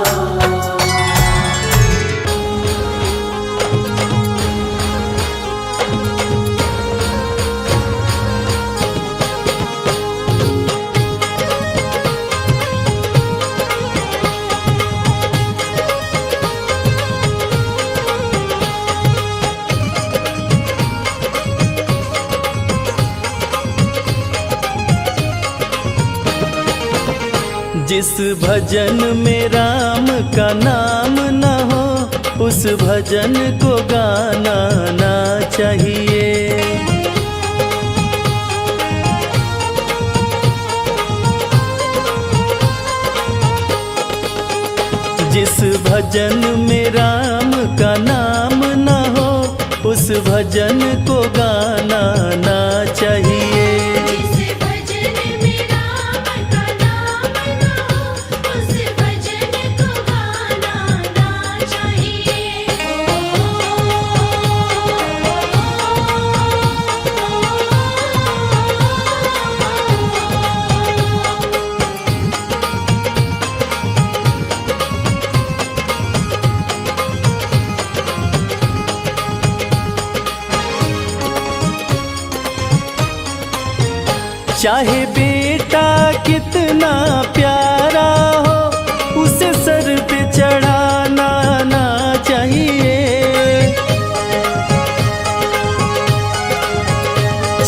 जिस भजन में राम का नाम न हो, उस भजन को गाना ना चाहिए। जिस भजन में राम का नाम न हो, उस भजन को गाना ना चाहिए। जिस भजन में राम का नाम न हो, उस भजन को गाना ना चाहिए। चाहे बेटा कितना प्यारा हो, उसे सर पे चढ़ाना ना चाहिए।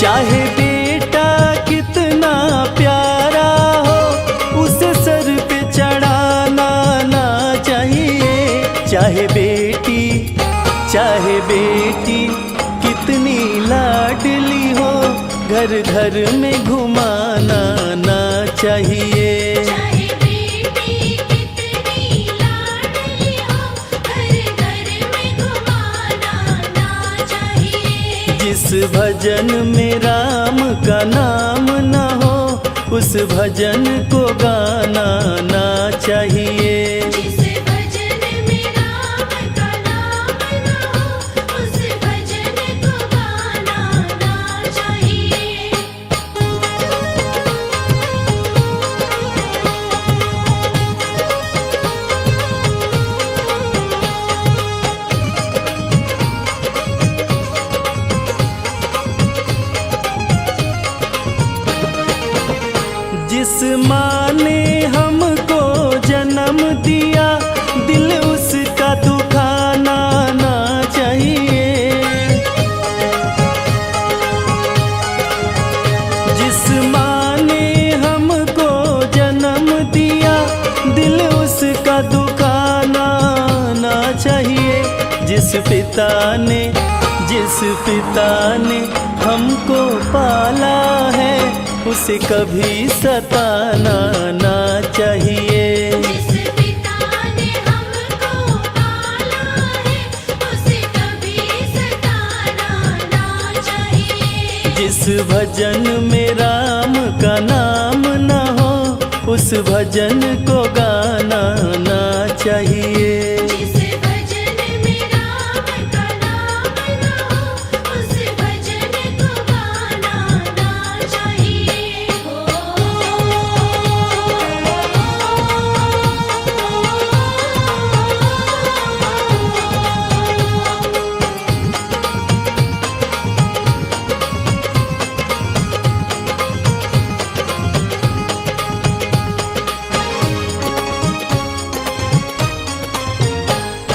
चाहे बेटा कितना प्यारा हो, उसे सर पे चढ़ाना ना चाहिए। चाहे बेटी कितनी लाडली हो, घर घर में घुमाना ना चाहिए। चाहे बेटी कितनी लाडली हो, घर घर में घुमाना ना चाहिए। जिस भजन में राम का नाम न हो, उस भजन को गाना ना चाहिए। जिस भजन में राम का नाम न हो, उस भजन को गाना ना चाहिए। जिस माँ ने हमको जन्म दिया, दिल उसका दुखाना ना चाहिए। जिस माँ ने हमको जन्म दिया, दिल उसका दुखाना ना चाहिए। जिस पिता ने हमको पाला है उसे कभी सताना ना चाहिए। जिस पिता ने हमको पाला है उसे कभी सताना ना चाहिए। जिस भजन में राम का नाम न हो उस भजन को गाना ना चाहिए। जिस भजन में राम का नाम न हो उस भजन को गाना ना चाहिए।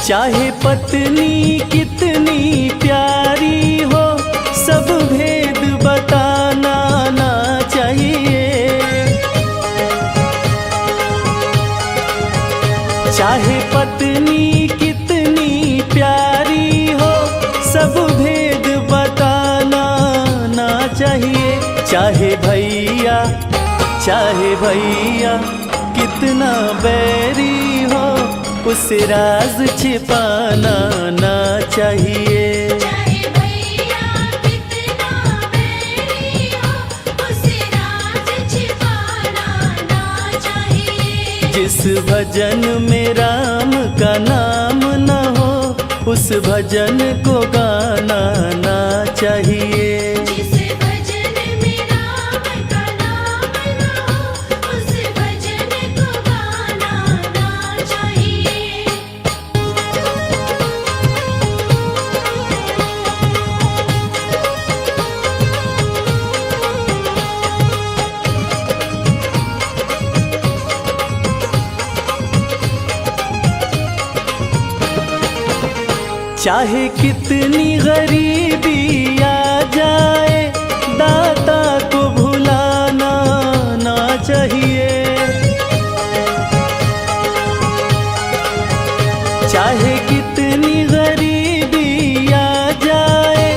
चाहे पत्नी कितनी प्यारी हो सब भेद बताना ना चाहिए। चाहे पत्नी कितनी प्यारी हो सब भेद बताना ना चाहिए। चाहे भैया कितना बैरी हो उसे राज छिपाना ना चाहिए। चाहे भैया कितना बैरी हो उसे राज छिपाना ना चाहिए। जिस भजन में राम का नाम न हो उस भजन को गाना ना चाहिए। जिस भजन में राम का नाम न हो उस भजन को गाना ना चाहिए। चाहे कितनी गरीबी आ जाए दाता को भुलाना ना चाहिए। चाहे कितनी गरीबी आ जाए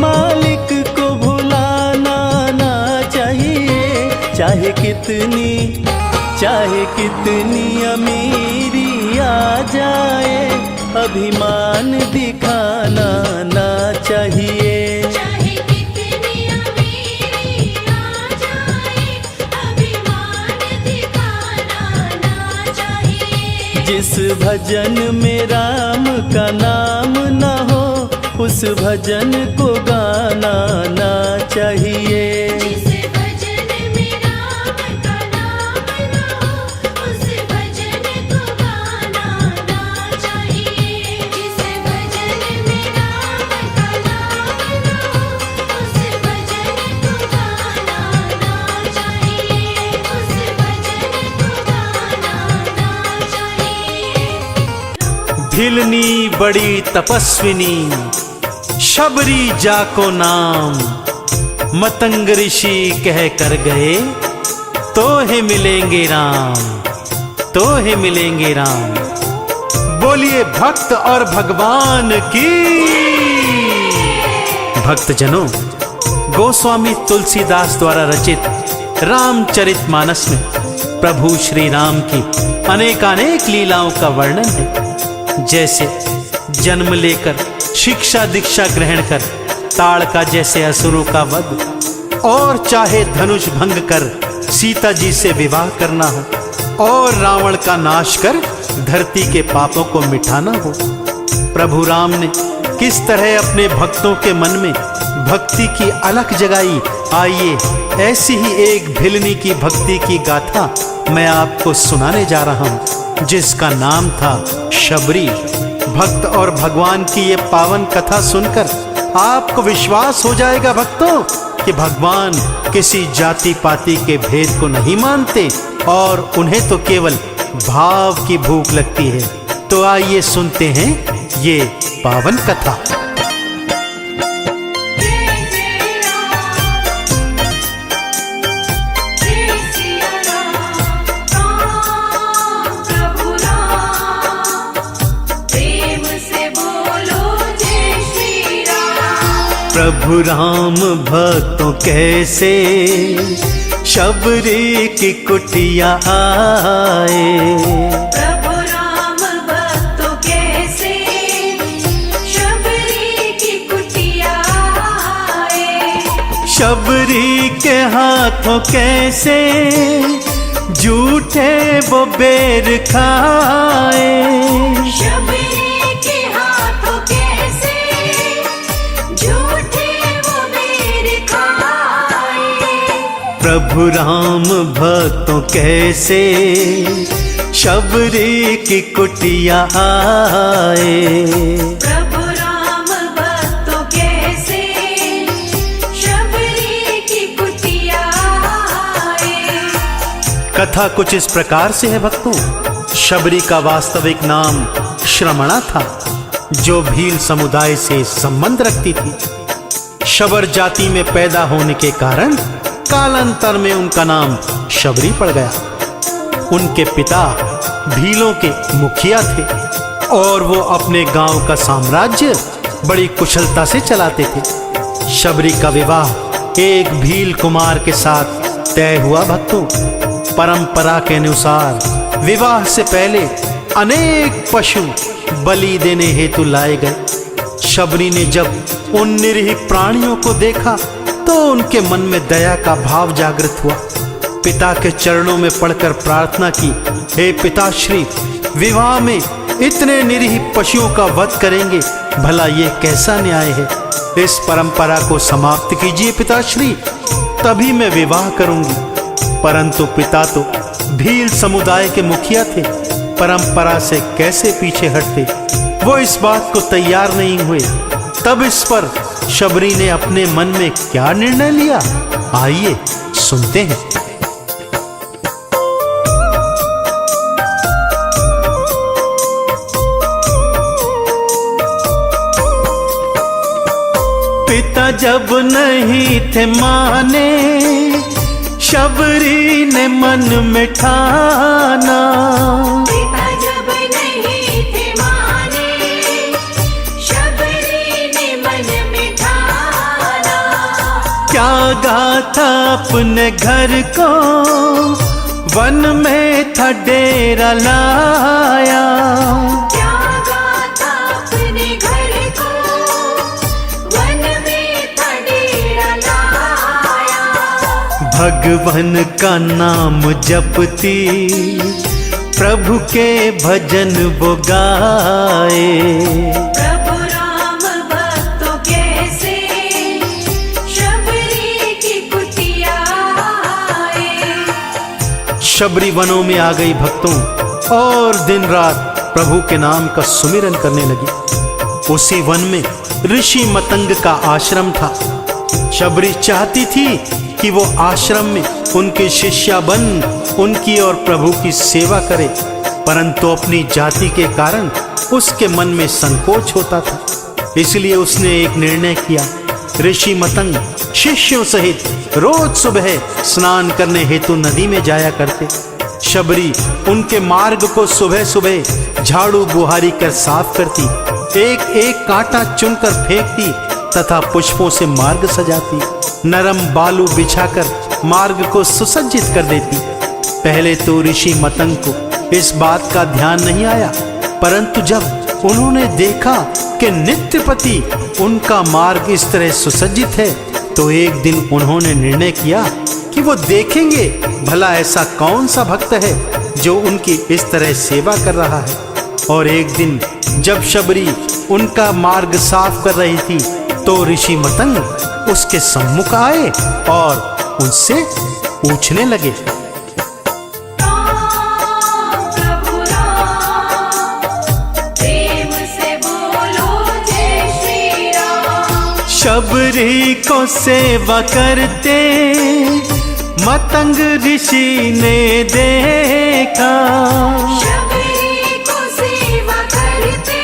मालिक को भुलाना ना चाहिए। चाहे कितनी अमीरी आ जाए अभिमान दिखाना ना चाहिए। चाहे कितनी अमीरी आ जाए अभिमान दिखाना ना चाहिए। जिस भजन में राम का नाम न हो उस भजन को गाना ना चाहिए। जिस भजन में राम का नाम न हो उस भजन को गाना ना चाहिए। जिस भजन में राम का नाम न हो उस भजन को गाना ना चाहिए। उस भजन को गाना ना चाहिए। भिलनी बड़ी तपस्विनी शबरी जाको नाम मतंग ऋषि कह कर गए तो है मिलेंगे राम, तो है मिलेंगे राम। बोलिए भक्त और भगवान की। भक्तजनों, गोस्वामी तुलसीदास द्वारा रचित रामचरितमानस में प्रभु श्री राम की अनेकानेक लीलाओं का वर्णन है। जैसे जन्म लेकर शिक्षा दीक्षा ग्रहण कर ताड़का जैसे असुरों का वध, और चाहे धनुष भंग कर सीता जी से विवाह करना हो, और रावण का नाश कर धरती के पापों को मिटाना हो। प्रभु राम ने किस तरह अपने भक्तों के मन में भक्ति की अलख जगाई, आइए ऐसी ही एक भिलनी की भक्ति की गाथा मैं आपको सुनाने जा रहा हूँ, जिसका नाम था शबरी। भक्त और भगवान की ये पावन कथा सुनकर आपको विश्वास हो जाएगा भक्तों कि भगवान किसी जाति पाति के भेद को नहीं मानते और उन्हें तो केवल भाव की भूख लगती है। तो आइए सुनते हैं ये पावन कथा। प्रेम से बोलो जय श्री राम। प्रभु राम भक्तों कैसे शबरी की कुटिया आए। प्रभु राम भक्तों कैसे शबरी की कुटिया आए। शबरी के हाथों कैसे झूठे वो बेर खाए। शबरी के हाथों कैसे झूठे वो बेर खाए। प्रभु राम भक्तों कैसे शबरी की कुटिया आए। प्रभु राम भक्तों कैसे शबरी की कुटिया आए। कथा कुछ इस प्रकार से है भक्तों। शबरी का वास्तविक नाम श्रमणा था, जो भील समुदाय से संबंध रखती थी। शबर जाति में पैदा होने के कारण कालांतर में उनका नाम शबरी पड़ गया। उनके पिता भीलों के मुखिया थे और वो अपने गांव का साम्राज्य बड़ी कुशलता से चलाते थे। शबरी का विवाह एक भील कुमार के साथ तय हुआ भक्तों। परंपरा के अनुसार विवाह से पहले अनेक पशु बलि देने हेतु लाए गए। शबरी ने जब उन निरीह प्राणियों को देखा तो उनके मन में दया का भाव जागृत हुआ। पिता के चरणों में पड़कर प्रार्थना की, हे पिताश्री, विवाह में इतने निरीह पशुओं का वध करेंगे, भला ये कैसा न्याय है। इस परंपरा को समाप्त कीजिए पिताश्री, तभी मैं विवाह करूंगी। परंतु पिता तो भील समुदाय के मुखिया थे, परंपरा से कैसे पीछे हटते। वो इस बात को तैयार नहीं हुए। तब इस पर शबरी ने अपने मन में क्या निर्णय लिया, आइए सुनते हैं। पिता जब नहीं थे माने, शबरी ने मन में ठाना। पिता जब नहीं थे माने, शबरी ने मन में ठाना। त्यागा था अपने घर को, वन में था डेरा लाया। त्यागा था अपने घर को, वन में था डेरा लाया। भगवान का नाम जपती, प्रभु के भजन वो गाए। प्रभु राम भक्तों कैसे शबरी की कुटिया आए। शबरी वनों में आ गई भक्तों और दिन रात प्रभु के नाम का सुमिरन करने लगी। उसी वन में ऋषि मतंग का आश्रम था। शबरी चाहती थी कि वो आश्रम में उनके शिष्या बन उनकी और प्रभु की सेवा करे, परंतु अपनी जाति के कारण उसके मन में संकोच होता था। इसलिए उसने एक निर्णय किया। ऋषि मतंग शिष्यों सहित रोज सुबह स्नान करने हेतु नदी में जाया करते। शबरी उनके मार्ग को सुबह सुबह झाड़ू बुहारी कर साफ करती, एक एक कांटा चुनकर फेंकती तथा पुष्पों से मार्ग सजाती, नरम बालू बिछाकर मार्ग को सुसज्जित कर देती। पहले तो ऋषि मतंग को इस बात का ध्यान नहीं आया, परंतु जब उन्होंने देखा कि नित्यपति उनका मार्ग इस तरह सुसज्जित है, तो एक दिन उन्होंने निर्णय किया कि वो देखेंगे भला ऐसा कौन सा भक्त है जो उनकी इस तरह सेवा कर रहा है। और एक दिन जब शबरी उनका मार्ग साफ कर रही थी, तो ऋषि मतंग उसके सम्मुख आए और उनसे पूछने लगे, प्रभु राम, प्रेम से बोलो जय श्री राम। शबरी को सेवा करते मतंग ऋषि ने देखा। शबरी को सेवा करते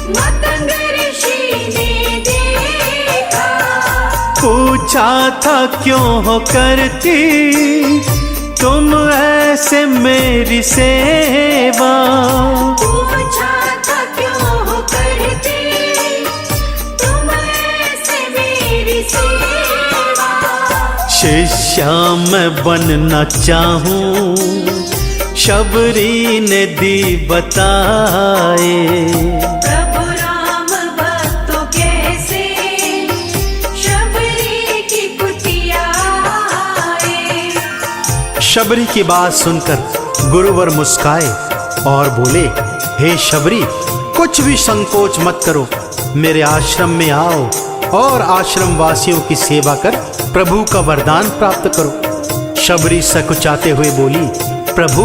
मतंग ऋषि ने देखा। पूछा था क्यों हो करती तुम ऐसे मेरी सेवा। पूछा था क्यों हो करते तुम ऐसे श्याम मैं बनना चाहूं, शबरी ने दी बताए। प्रभु राम भक्तों कैसे शबरी की कुटिया आए। शबरी की बात सुनकर गुरुवर मुस्काए और बोले, हे शबरी, कुछ भी संकोच मत करो, मेरे आश्रम में आओ और आश्रम वासियों की सेवा कर प्रभु का वरदान प्राप्त करो। शबरी सकुचाते हुए बोली, प्रभु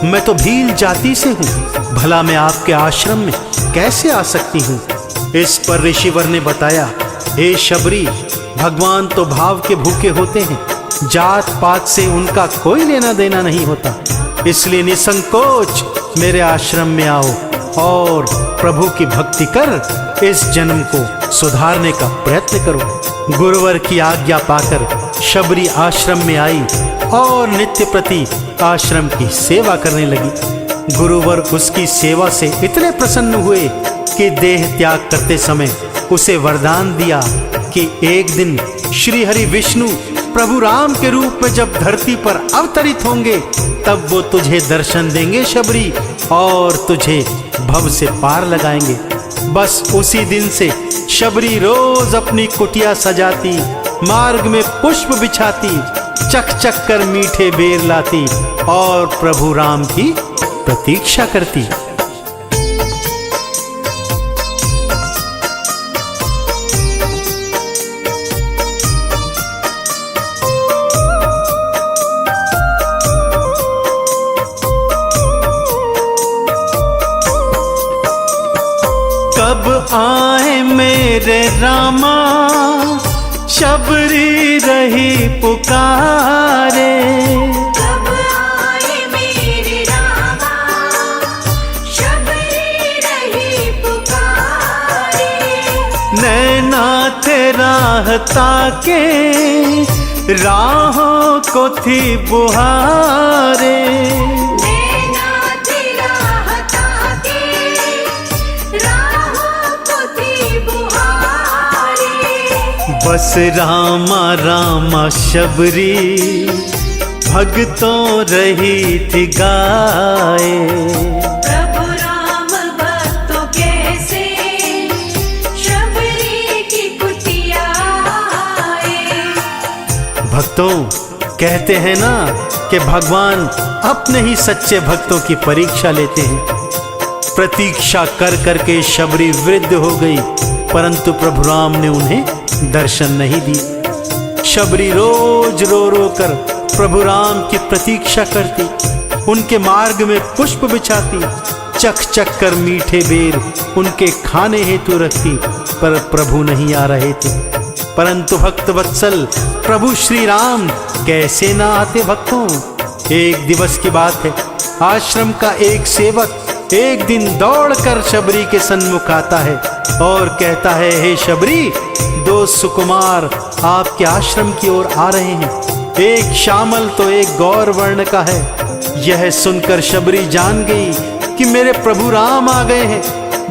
मैं तो भील जाति से हूँ, भला मैं आपके आश्रम में कैसे आ सकती हूँ। इस पर ऋषिवर ने बताया, हे शबरी, भगवान तो भाव के भूखे होते हैं, जात पात से उनका कोई लेना देना नहीं होता, इसलिए निसंकोच मेरे आश्रम में आओ और प्रभु की भक्ति कर इस जन्म को सुधारने का प्रयत्न करो। गुरुवर की आज्ञा पाकर शबरी आश्रम में आई और नित्य प्रति आश्रम की सेवा करने लगी। गुरुवर उसकी सेवा से इतने प्रसन्न हुए कि देह त्याग करते समय उसे वरदान दिया कि एक दिन श्री हरि विष्णु प्रभु राम के रूप में जब धरती पर अवतरित होंगे तब वो तुझे दर्शन देंगे शबरी, और तुझे भव से पार लगाएंगे। बस उसी दिन से शबरी रोज अपनी कुटिया सजाती, मार्ग में पुष्प बिछाती, चक चक कर मीठे बेर लाती और प्रभु राम की प्रतीक्षा करती। कब आए मेरे रामा, शबरी रही पुकारे। कब आए मेरे रामा, शबरी रही पुकारे। नैना थे राह ताके, राहों को थी बुहारे। बस रामा रामा शबरी भक्तों रही थी गाए। प्रभु राम भक्तों कैसे शबरी की कुटिया आए। भक्तों, कहते हैं ना कि भगवान अपने ही सच्चे भक्तों की परीक्षा लेते हैं। प्रतीक्षा कर करके शबरी वृद्ध हो गई, परंतु प्रभु राम ने उन्हें दर्शन नहीं दी। शबरी रोज रो रो कर प्रभु राम की प्रतीक्षा करती, उनके मार्ग में पुष्प बिछाती, चक चक कर मीठे बेर उनके खाने हेतु रखती, पर प्रभु नहीं आ रहे थे। परंतु भक्त वत्सल प्रभु श्री राम कैसे ना आते भक्तों। एक दिवस की बात है, आश्रम का एक सेवक एक दिन दौड़कर शबरी के सन्मुख आता है और कहता है, हे शबरी, दो सुकुमार आपके आश्रम की ओर आ रहे हैं, एक श्यामल तो एक गौर वर्ण का है। यह सुनकर शबरी जान गई कि मेरे प्रभु राम आ गए हैं।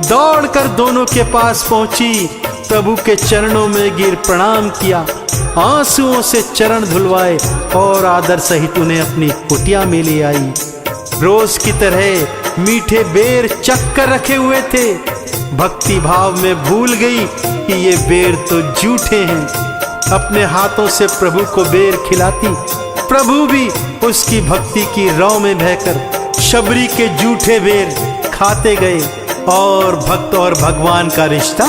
दौड़कर दोनों के पास पहुंची, प्रभु के चरणों में गिर प्रणाम किया, आंसुओं से चरण धुलवाए और आदर सहित उन्हें अपनी कुटिया में ले आई। रोज की तरह मीठे बेर चख कर रखे हुए थे। भक्ति भाव में भूल गई कि ये बेर तो झूठे हैं। अपने हाथों से प्रभु को बेर खिलाती, प्रभु भी उसकी भक्ति की रौ में बहकर शबरी के झूठे बेर खाते गए और भक्त और भगवान का रिश्ता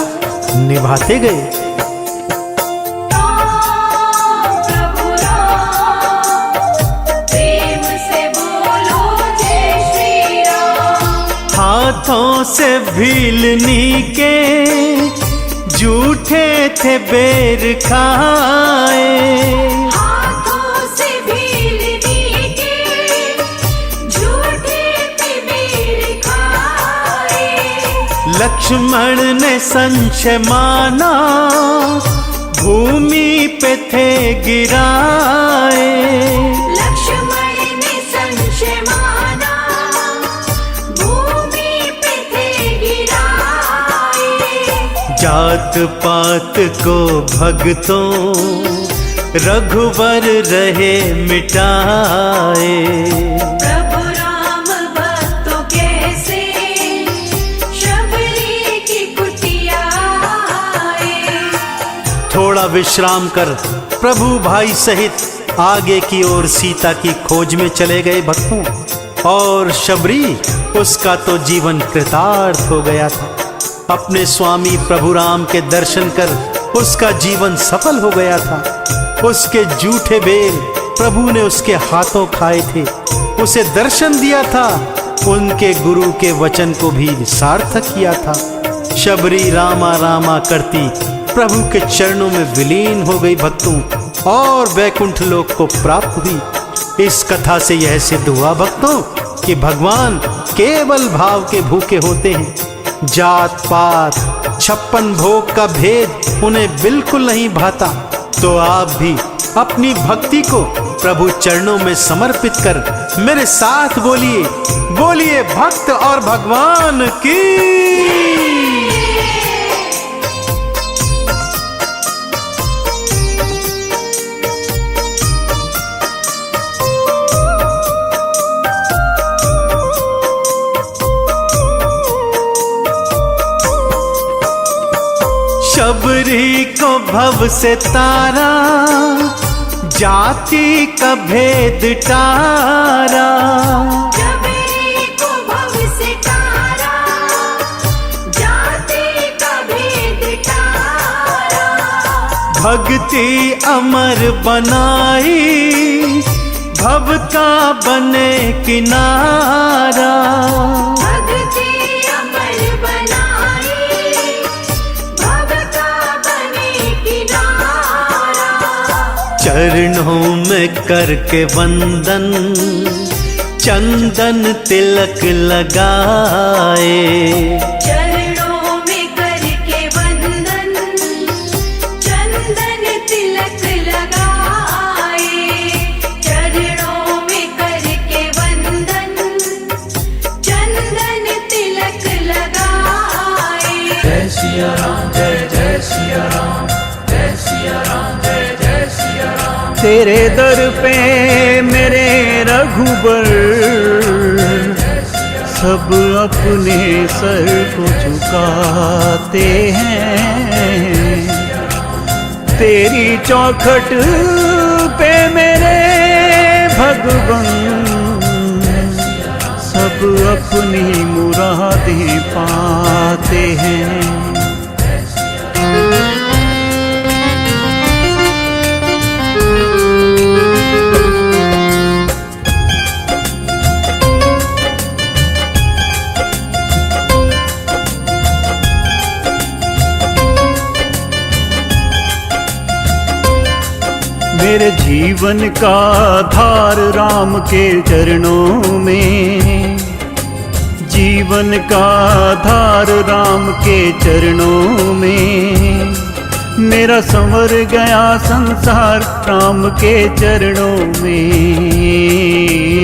निभाते गए। प्रभु राम, प्रेम से बोलो जय श्री राम। हाथों से भीलनी के झूठे थे बेर खाए। हाथों से भीलनी के झूठे थे बेर खाए। लक्ष्मण ने संशय माना, भूमि पे थे गिराए। लक्ष्मण ने संशय माना, भूमि पे थे गिराए। जात पात को भक्तों रघुवर रहे मिटाए। प्रभु राम भक्तों कैसे शबरी की कुटिया आए। थोड़ा विश्राम कर प्रभु भाई सहित आगे की ओर सीता की खोज में चले गए भक्तों। और शबरी, उसका तो जीवन कृतार्थ हो गया था। अपने स्वामी प्रभु राम के दर्शन कर उसका जीवन सफल हो गया था। उसके जूठे बेल प्रभु ने उसके हाथों खाए थे, उसे दर्शन दिया था, उनके गुरु के वचन को भी सार्थक किया था। शबरी रामा रामा करती प्रभु के चरणों में विलीन हो गई भक्तों, और वैकुंठ लोक को प्राप्त हुई। इस कथा से यह सिद्ध हुआ भक्तों कि भगवान केवल भाव के भूखे होते हैं। जात पात 56 भोग का भेद उन्हें बिल्कुल नहीं भाता। तो आप भी अपनी भक्ति को प्रभु चरणों में समर्पित कर मेरे साथ बोलिए, बोलिए भक्त और भगवान की। शबरी को भव से तारा, जाति का भेद टारा। शबरी को भव से तारा, जाति का भेद टारा। भक्ति अमर बनाई, भव का बने किनारा। भक्ति अमर बनाई, भव का बने किनारा। चरणों में करके वंदन, चंदन तिलक लगाए। चरणों में करके वंदन, चंदन तिलक लगाए। चरणों में करके वंदन, चंदन तिलक लगाए। जय सिया राम, जय जय सिया राम, जय सिया राम, जय जय सिया राम। तेरे दर पे मेरे रघुबर, सब अपने सर को झुकाते हैं। तेरी चौखट पे मेरे भगवन, सब अपनी मुरादें पाते हैं। मेरे जीवन का आधार राम के चरणों में, जीवन का आधार राम के चरणों में। मेरा संवर गया संसार राम के चरणों में।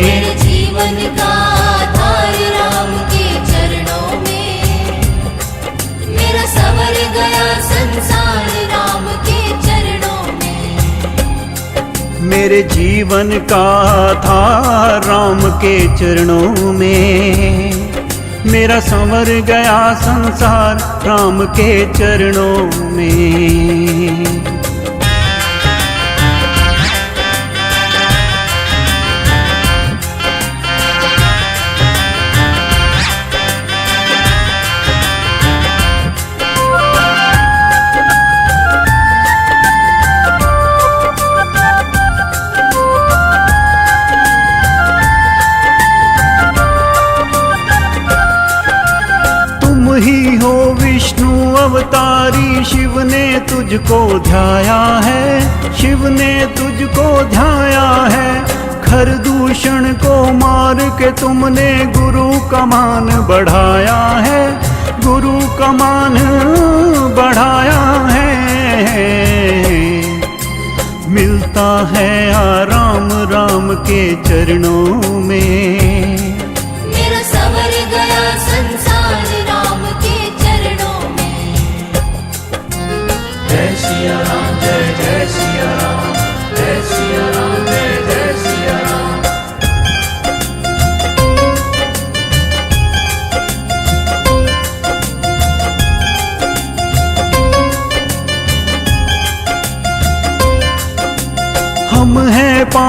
मेरे जीवन का आधार राम के चरणों में, मेरा संवर गया संसार राम के चरणों में। मेरे जीवन का आधार राम के चरणों में। मेरा संवर गया संसार राम के चरणों में। ही हो विष्णु अवतारी, शिव ने तुझको ध्याया है, शिव ने तुझको ध्याया है। खरदूषण को मार के तुमने गुरु का मान बढ़ाया है, गुरु का मान बढ़ाया है। मिलता है आराम राम के चरणों में। मेरा संवर गया संसार राम के चरणों में। जय सिया राम, जय जय सिया राम,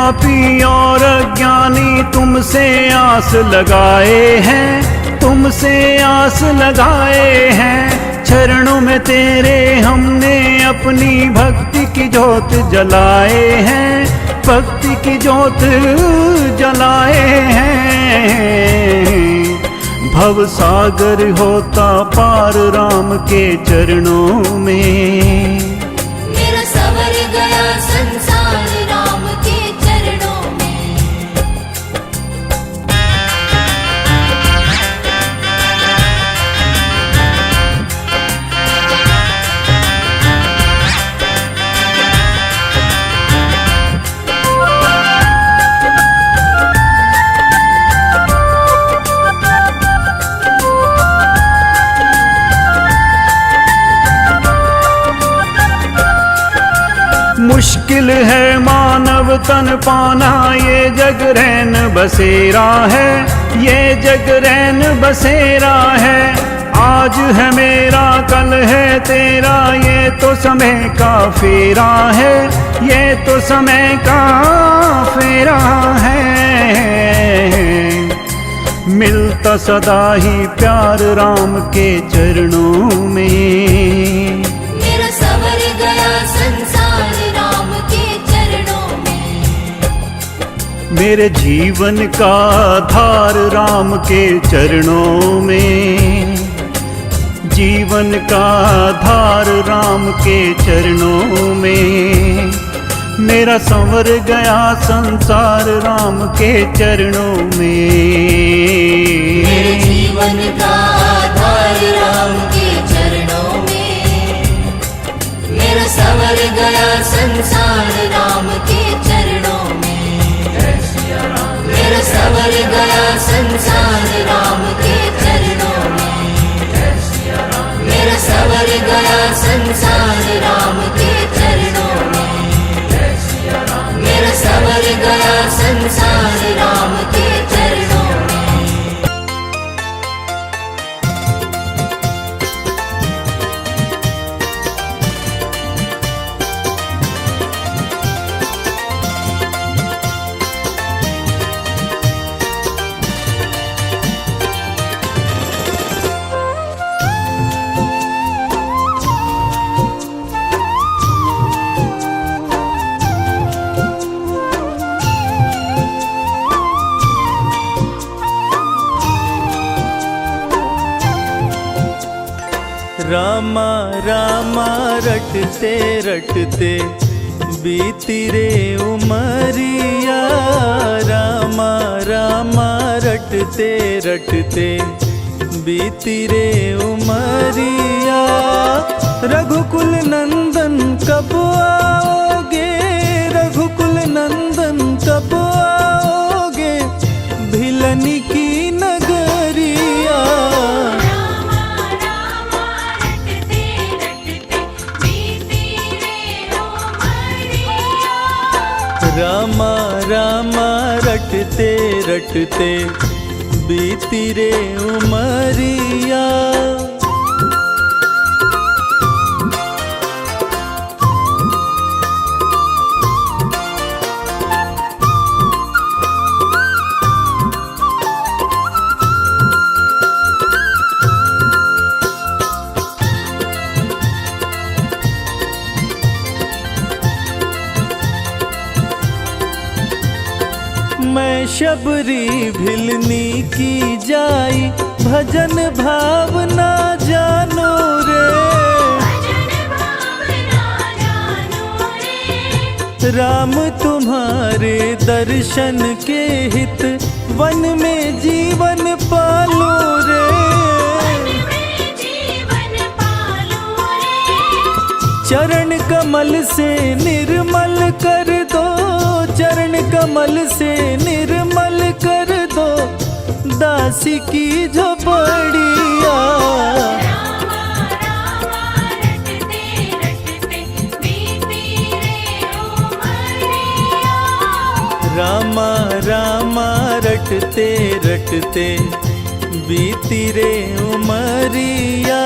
पापी और अज्ञानी तुमसे आस लगाए हैं, तुमसे आस लगाए हैं। चरणों में तेरे हमने अपनी भक्ति की जोत जलाए हैं, भक्ति की जोत जलाए हैं। भव सागर होता पार राम के चरणों में, मेरा सवर गया संसार राम के चरणों में। मुश्किल है मानव तन पाना, ये जग रैन बसेरा है, ये जग रैन बसेरा है। आज है मेरा कल है तेरा, ये तो समय का फेरा है, ये तो समय का फेरा है। मिलता सदा ही प्यार राम के चरणों में, मेरा सवर गया संसार राम के चरणों में। मेरे जीवन का आधार राम के चरणों में, जीवन का आधार राम के चरणों में। मेरा संवर गया संसार राम के चरणों में, मेरे जीवन का आधार राम के चरणों में। मेरा सवर गया संसार राम के चरणों में, मेरा सवर गया संसार राम के चरणों में, मेरा सवर गया संसार राम के चरणों में, मेरा सवर गया संसार राम के चरणों में। रामा रामा रटते रटते बीती रे उमरिया, रामा रामा रटते रटते बीती रे उमरिया। रघुकुल नंदन कब आओगे, रघुकुल नंदन कब आओगे, भिलनी की नगरिया। रामा रामा रटते रटते बीती रे उमरिया। मैं शबरी भिलनी की जाई, भजन भावना जानो रे। राम तुम्हारे दर्शन के हित, वन में जीवन पालो रे। चरण कमल से निर्मल कर दो, चरण कमल से निर्मल कर दो, दासी की झोपड़िया। रामा रामा रटते रटते बीती रे उमरिया।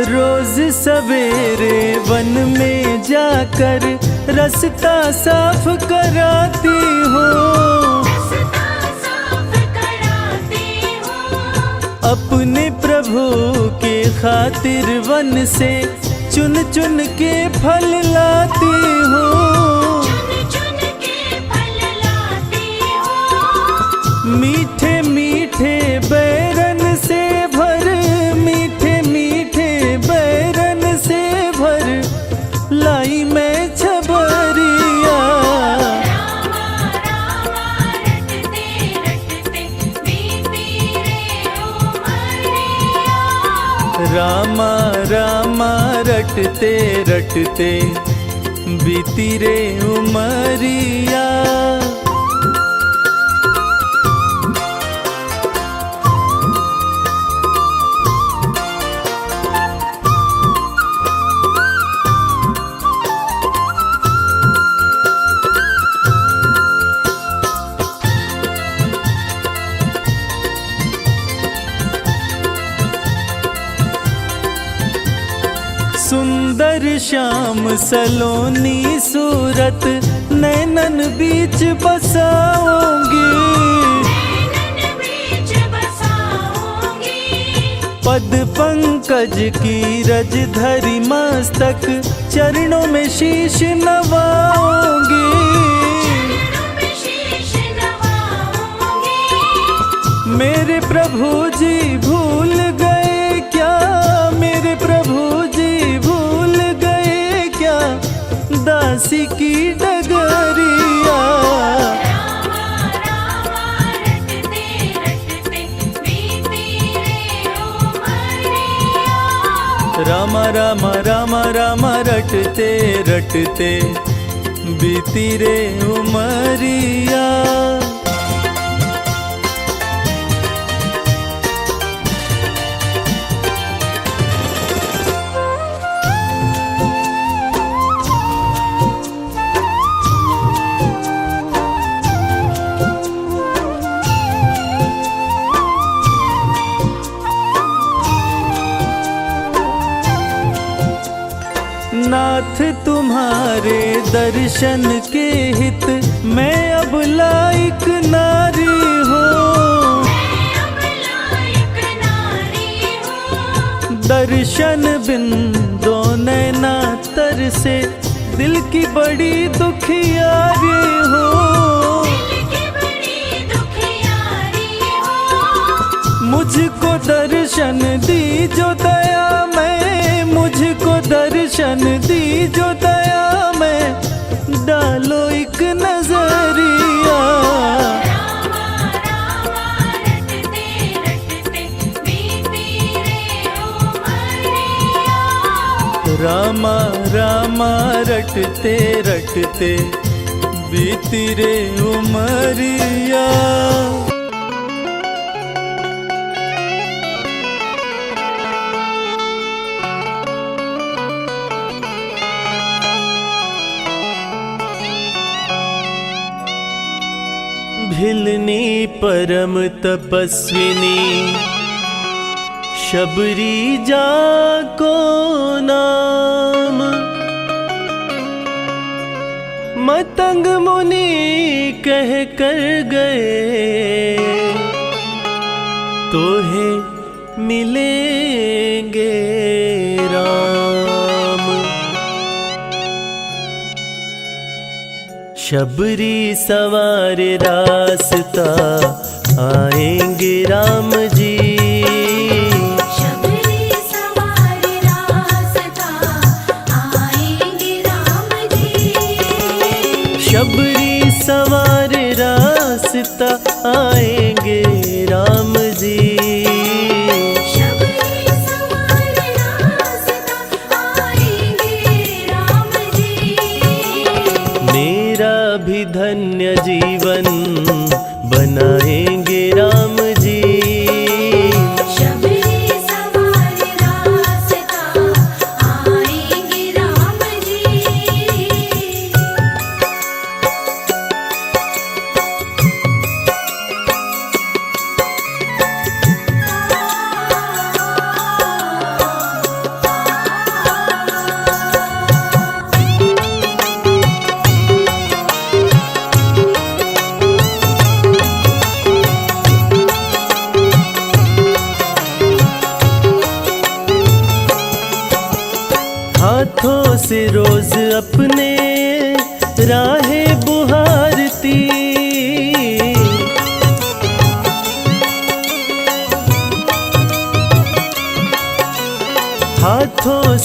रोज सवेरे वन में जाकर रास्ता साफ कराती हो। अपने प्रभु के खातिर वन से चुन चुन के फल लाती हो। मीठे मीठे बैरन से भर, मीठे मीठे बैरन से भर लाई मैं छबरिया। रामा रामा रटते रटते बीती रे उमरिया। सुंदर श्याम सलोनी सूरत नैनन बीच बसाओगी। पद पंकज की रज धरी मस्तक चरणों में शीश नवाओगी। मेरे प्रभु जी भूल गए क्या, मेरे प्रभु जी भूल गए क्या दासी की डगरिया। रामा रामा रामा रामा रटते रटते बीती रे उमरिया। नाथ तुम्हारे दर्शन के हित मैं अब लायक नारी हूँ। दर्शन बिन दो नैना तर से दिल की बड़ी दुखियारी हूँ। मुझको दर्शन दी जो दया मैं, मुझको दर्शन दी जो दया मैं डालो एक नजरिया। रामा रामा रटते रटते बीती रे उमरिया। भिलनी परम तपस्विनी शबरी जाको नाम। मतंग मुनि कह कर गए तोहे मिलेंगे राम। शबरी सवार रास्ता आएंगे राम जी। शबरी सवार रास्ता आएंगे राम जी। शबरी सवार रास्ता आएंगे राम जी। शबरी सवार रास्ता आएंगे राम जी। मेरा भी धन्य जीवन बनाएंगे राम जी। शबरी सवार रास्ता आएंगे राम जी।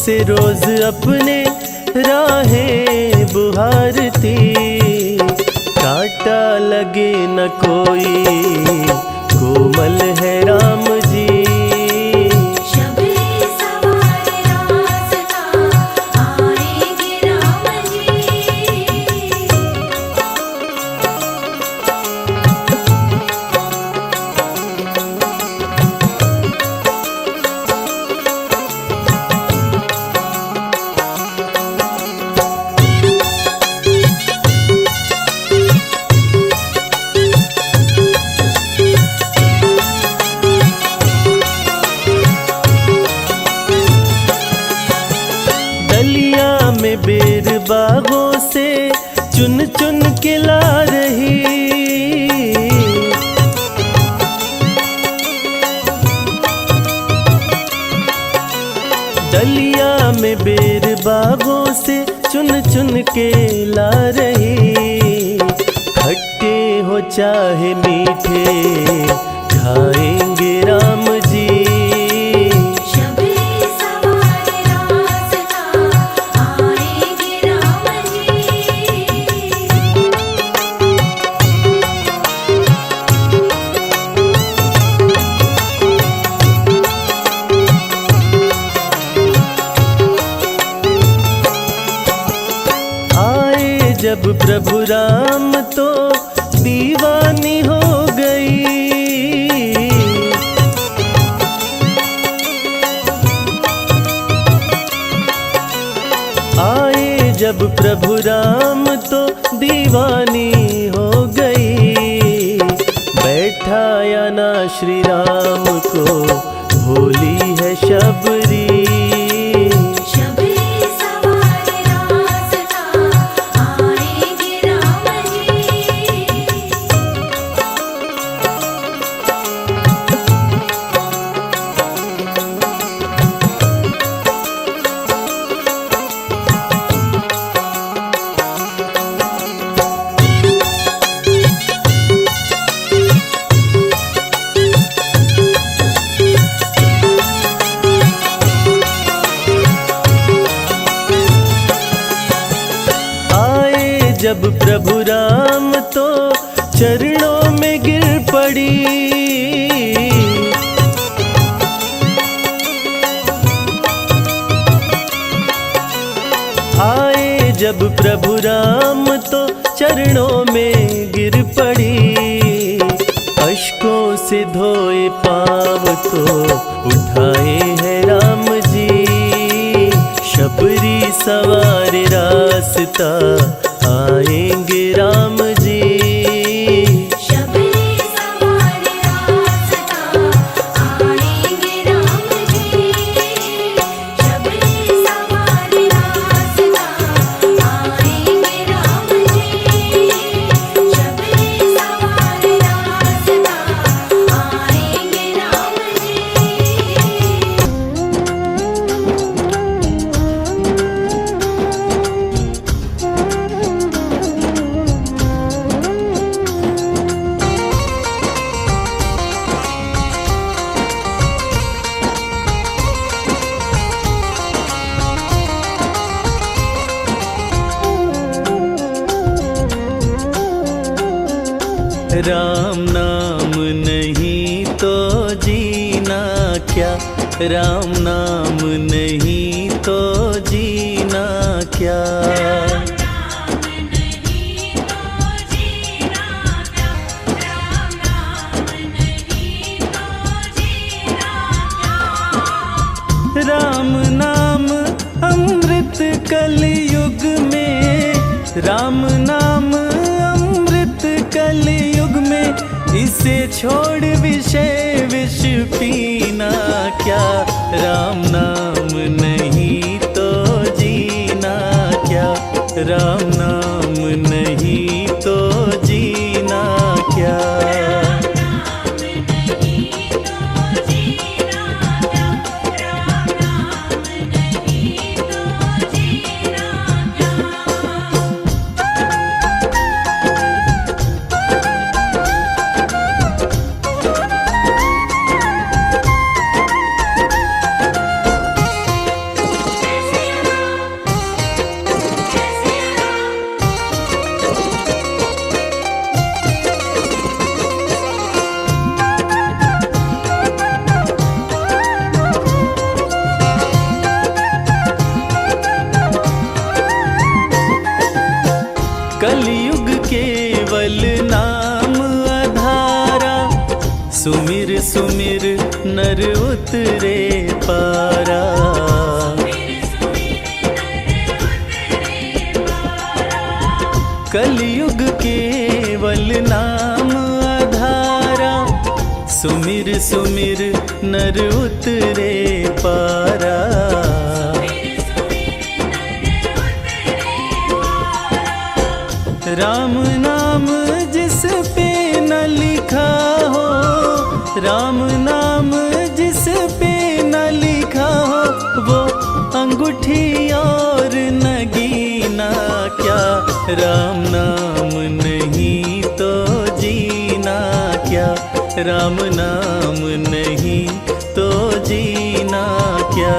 से रोज अपने राहें बुहारती, कांटा लगे न कोई, कोमल है राम जी। शबरी सवार रास्ता आएंगे राम जी। डलिया में बेर बागों से चुन चुन के ला रही, डलिया में बेर बागों से चुन चुन के ला रही। खट्टे हो चाहे मीठे खाएंगे राम जी। शबरी सवार रास्ता आएंगे राम जी। आए जब प्रभु राम तो दीवानी हो गई, आए जब प्रभु राम तो दीवानी हो गई। बैठाया ना श्री राम को भोली है शबरी। शबरी सवार रास्ता आएंगे राम जी। आए जब प्रभु राम तो चरणों में गिर पड़ी, आए जब प्रभु राम तो चरणों में गिर पड़ी। अश्कों से धोए पाँव तो उठाए हैं राम जी। शबरी सवार रास्ता आएंगे राम जी। शबरी सवार रास्ता आएंगे राम जी। शबरी सवार रास्ता आएंगे राम जी। शबरी सवार रास्ता आएंगे राम राम नाम नहीं तो जीना क्या, राम नाम नहीं तो जीना क्या। राम नाम अमृत कलयुग में, राम नाम अमृत कलयुग में। इसे छोड़ विषय विष पीना क्या, राम नाम नहीं तो जीना क्या, राम नाम नहीं तो जीना क्या। कलयुग केवल नाम आधारा, सुमिर सुमिर नर उतरे पारा। कलयुग केवल नाम आधारा, सुमिर सुमिर नर उतरे पारा। राम नाम जिस पे न लिखा हो, राम नाम जिस पे न लिखा हो, वो अंगूठी और नगीना क्या। राम नाम नहीं तो जीना क्या, राम नाम नहीं तो जीना क्या।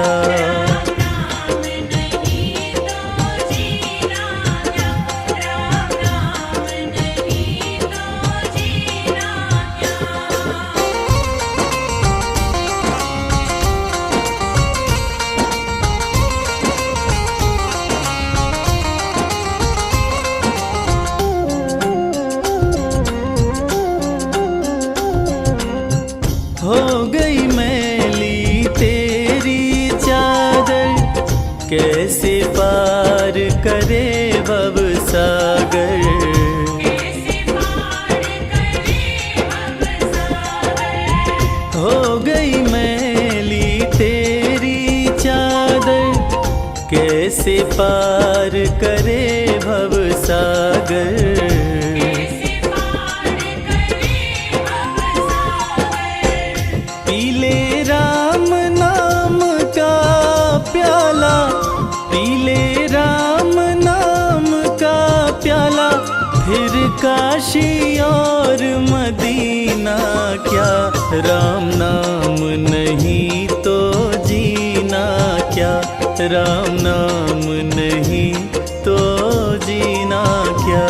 हो गई मैली तेरी चादर, कैसे पार करे भव सागर। हो गई मैली तेरी चादर, कैसे पार करे भव सागर। पीले राम नाम का प्याला, पीले राम नाम का प्याला, फिर काशी और मदीना क्या। राम नाम नहीं तो जीना क्या, राम नाम नहीं तो जीना क्या।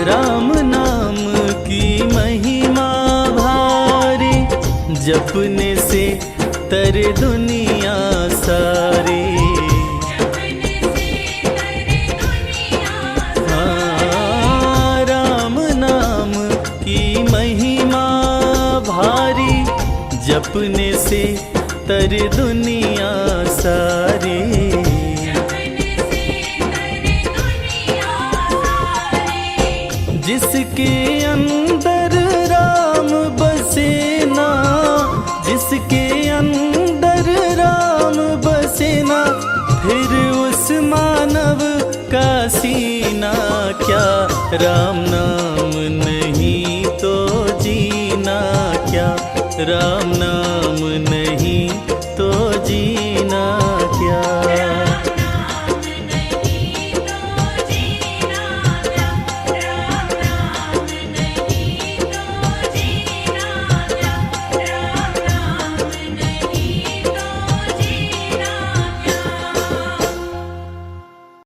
राम नाम की महिमा भारी, जपने से तरे दुनिया सारी। हाँ, राम नाम की महिमा भारी, जपने से तरे दुनिया सारी। जिसके अंदर राम बसे ना, जिसके अंदर राम बसे ना, फिर उस मानव का सीना क्या। राम नाम नहीं तो जीना क्या, राम नाम